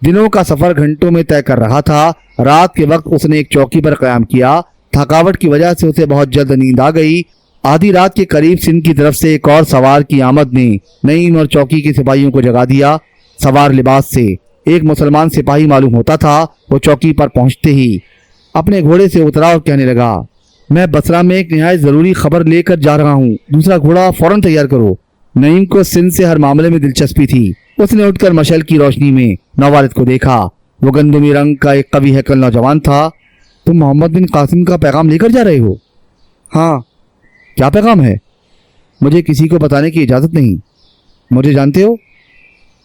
दिनों का सफर घंटों में तय कर रहा था। रात के वक्त उसने एक चौकी पर कयाम किया। थकावट की वजह से उसे बहुत जल्द नींद आ गई। आधी रात के करीब सिंध की तरफ से एक और सवार की आमद ने नईम और चौकी के सिपाहियों को जगा दिया। सवार लिबास से एक मुसलमान सिपाही मालूम होता था। वो चौकी पर पहुंचते ही अपने घोड़े से उतरा और कहने लगा, मैं बसरा में एक निहायत ज़रूरी खबर लेकर जा रहा हूँ, दूसरा घोड़ा फौरन तैयार करो। नईम को सिंध से हर मामले में दिलचस्पी थी। उसने उठकर मशल की रोशनी में नौवारिद को देखा। वो गंदमी रंग का एक कवि हैकल नौजवान था। तुम मोहम्मद बिन कासिम का पैगाम लेकर जा रहे हो? हाँ। क्या पैगाम है? मुझे किसी को बताने की इजाज़त नहीं। मुझे जानते हो?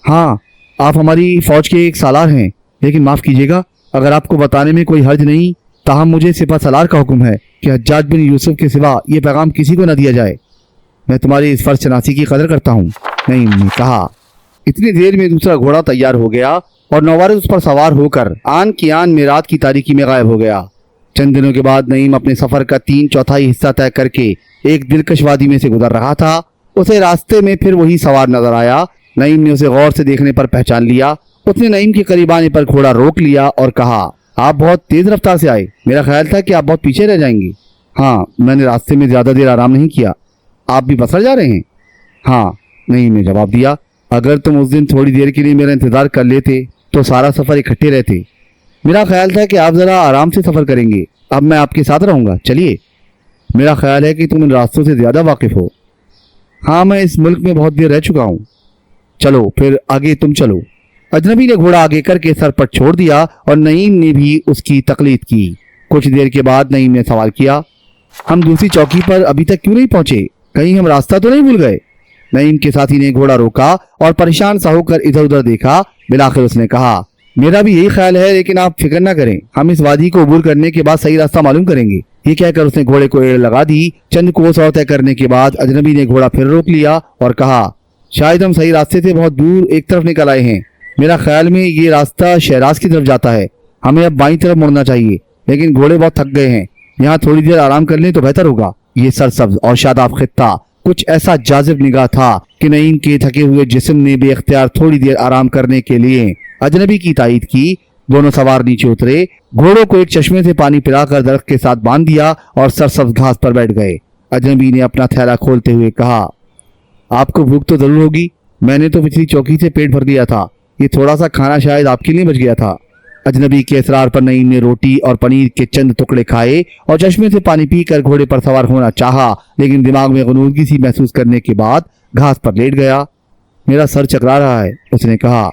हाँ, आप हमारी फ़ौज के एक सालार हैं, लेकिन माफ़ कीजिएगा, अगर आपको बताने में कोई हर्ज नहीं, ताहम मुझे सिपा सलार का हुक्म है कि हज्जाज बिन यूसुफ के सिवा ये पैगाम किसी को न दिया जाए। मैं तुम्हारी इस फर्ज शनासी की कदर करता हूँ, नईम ने कहा। इतनी देर में दूसरा घोड़ा तैयार हो गया और नौवारिद उस पर सवार होकर आन की आन में रात की तारीकी में गायब हो गया। चंद दिनों के बाद नईम अपने सफ़र का 3/4 हिस्सा तय करके एक दिलकश वादी में से गुजर रहा था। उसे रास्ते में फिर वही सवार नजर आया। नईम ने उसे गौर से देखने पर पहचान लिया। उसने नईम के करीब आने पर घोड़ा रोक लिया और कहा, आप बहुत तेज रफ्तार से आए, मेरा ख्याल था कि आप बहुत पीछे रह जाएंगे। हाँ, मैंने रास्ते में ज़्यादा देर आराम नहीं किया। आप भी बसरा जा रहे हैं? हाँ, नईम ने जवाब दिया। अगर तुम उस दिन थोड़ी देर के लिए मेरा इंतज़ार कर लेते तो सारा सफ़र इकट्ठे रहते। मेरा ख्याल था कि आप ज़रा आराम से सफ़र करेंगे। अब मैं आपके साथ रहूँगा, चलिए। मेरा ख्याल है कि तुम इन रास्तों से ज़्यादा वाकिफ़ हो। हाँ, मैं इस मुल्क में बहुत देर रह चुका हूँ। चलो फिर आगे तुम चलो। अजनबी ने घोड़ा आगे करके सर पर छोड़ दिया और नईम ने भी उसकी तकलीद की। कुछ देर के बाद नईम ने सवाल किया, हम दूसरी चौकी पर अभी तक क्यों नहीं पहुंचे? कहीं हम रास्ता तो नहीं भूल गए? नईम के साथी ने घोड़ा रोका और परेशान सा होकर इधर उधर देखा। बिलाखिर उसने कहा, मेरा भी यही ख्याल है, लेकिन आप फिक्र न करें, हम इस वादी को अबूर करने के बाद सही रास्ता मालूम करेंगे। ये कहकर उसने घोड़े को एड़ लगा दी। चंद कोस और तय करने के बाद अजनबी ने घोड़ा फिर रोक लिया और कहा, शायद हम सही रास्ते से बहुत दूर एक तरफ निकल आए हैं। मेरा ख्याल में ये रास्ता शहराज की तरफ जाता है। हमें अब बाईं तरफ मुड़ना चाहिए, लेकिन घोड़े बहुत थक गए हैं। यहाँ थोड़ी देर आराम कर लें तो बेहतर होगा। ये सरसब्ज और शादाब खित्ता कुछ ऐसा जाजिब निगाह था कि नईम के थके हुए जिस्म ने बेख्तियार थोड़ी देर आराम करने के लिए अजनबी की तायीद की। दोनों सवार नीचे उतरे, घोड़ों को एक चश्मे से पानी पिलाकर दरख्त के साथ बांध दिया और सरसब्ज घास पर बैठ गए। अजनबी ने अपना थैला खोलते हुए कहा, आपको भूख तो जरूर होगी। मैंने तो पिछली चौकी से पेट भर लिया था। ये थोड़ा सा खाना शायद आपके लिए बच गया था। अजनबी के इसरार पर नईम ने रोटी और पनीर के चंद टुकड़े खाए और चश्मे से पानी पीकर घोड़े पर सवार होना चाहा, लेकिन दिमाग में गुनूदगी सी महसूस करने के बाद घास पर लेट गया। मेरा सर चकरा रहा है, उसने कहा।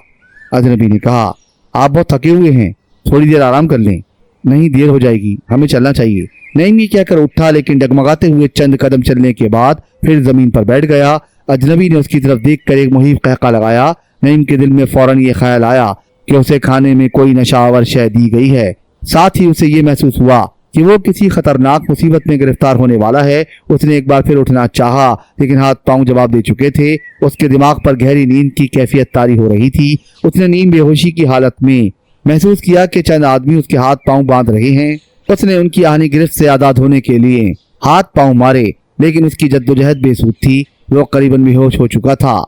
अजनबी ने कहा, आप बहुत थके हुए हैं, थोड़ी देर आराम कर लें। नहीं, देर हो जाएगी, हमें चलना चाहिए। नईम ये कहकर उठा, लेकिन डगमगाते हुए चंद कदम चलने के बाद फिर जमीन पर बैठ गया। अजनबी ने उसकी तरफ देखकर एक मुहीब कहका लगाया। नईम के दिल में फौरन ये ख्याल आया कि उसे खाने में कोई नशावर शय दी गई है। साथ ही उसे ये महसूस हुआ कि वो किसी खतरनाक मुसीबत में गिरफ्तार होने वाला है। उसने एक बार फिर उठना चाहा, लेकिन हाथ पांव जवाब दे चुके थे। उसके दिमाग पर गहरी नींद की कैफियत तारी हो रही थी। उसने नींद बेहोशी की हालत में महसूस किया कि चंद आदमी उसके हाथ पांव बांध रहे हैं। उसने उनकी आहनी गिरफ्त से आजाद होने के लिए हाथ पांव मारे, लेकिन उसकी जद्दोजहद बेसुध थी। वो करीबन बेहोश हो चुका था।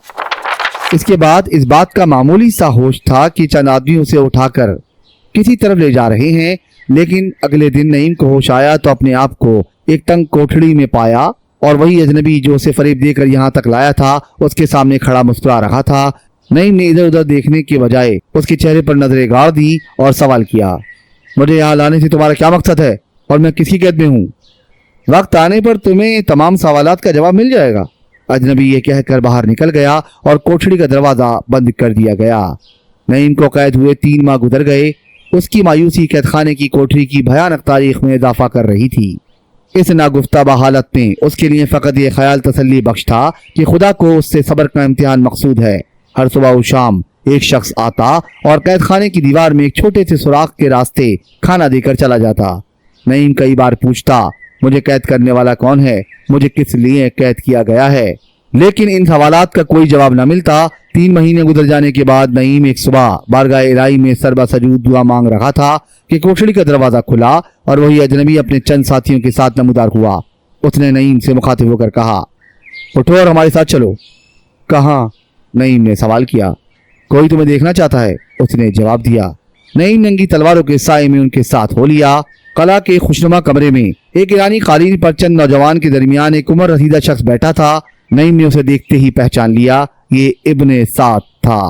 इसके बाद इस बात का मामूली सा होश था कि चंद आदमी उसे उठाकर किसी तरफ ले जा रहे हैं, लेकिन अगले दिन नईम को होश आया तो अपने आप को एक तंग कोठड़ी में पाया और वही अजनबी जो उसे फरेब देकर यहाँ तक लाया था उसके सामने खड़ा मुस्कुरा रहा था। नईम ने इधर उधर देखने के बजाय उसके चेहरे पर नजरें गाड़ दी और सवाल किया, मुझे यहाँ लाने से तुम्हारा क्या मकसद है और मैं किसकी कैद में हूँ? वक्त आने पर तुम्हें तमाम सवालात का जवाब मिल जाएगा। अजनबी ये कहकर बाहर निकल गया और कोठड़ी का दरवाजा बंद कर दिया गया। नईम को कैद हुए 3 माह गुजर गए। उसकी मायूसी कैदखाने की कोठरी की भयानक तारीख में इजाफा कर रही थी। इस नागुफ्ताबा हालत में उसके लिए फकत ये ख्याल तसल्ली बख्श था कि खुदा को उससे सब्र का इम्तिहान मकसूद है। हर सुबह और शाम एक शख्स आता और कैदखाने की दीवार में एक छोटे से सुराख के रास्ते खाना देकर चला जाता। नईम कई बार पूछता, मुझे कैद करने वाला कौन है, मुझे किस लिए कैद किया गया है, लेकिन इन सवालात का कोई जवाब न मिलता। 3 महीने गुजर जाने के बाद नईम एक सुबह बारगाह इलाही में सरबा सजूद दुआ मांग रहा था कि कोठड़ी का दरवाजा खुला और वही अजनबी अपने चंद साथियों के साथ नमूदार हुआ। उसने नईम से मुखातिब होकर कहा, उठो और हमारे साथ चलो। कहाँ? नईम ने सवाल किया। कोई तुम्हें देखना चाहता है, उसने जवाब दिया। नईम नंगी तलवारों के साए में उनके साथ हो लिया। कला के खुशनुमा कमरे में एक ईरानी कालीन पर चंद नौजवान के दरमियान एक उम्र रसीदा शख्स बैठा था। नईम ने उसे देखते ही पहचान लिया, ये इब्ने साद था।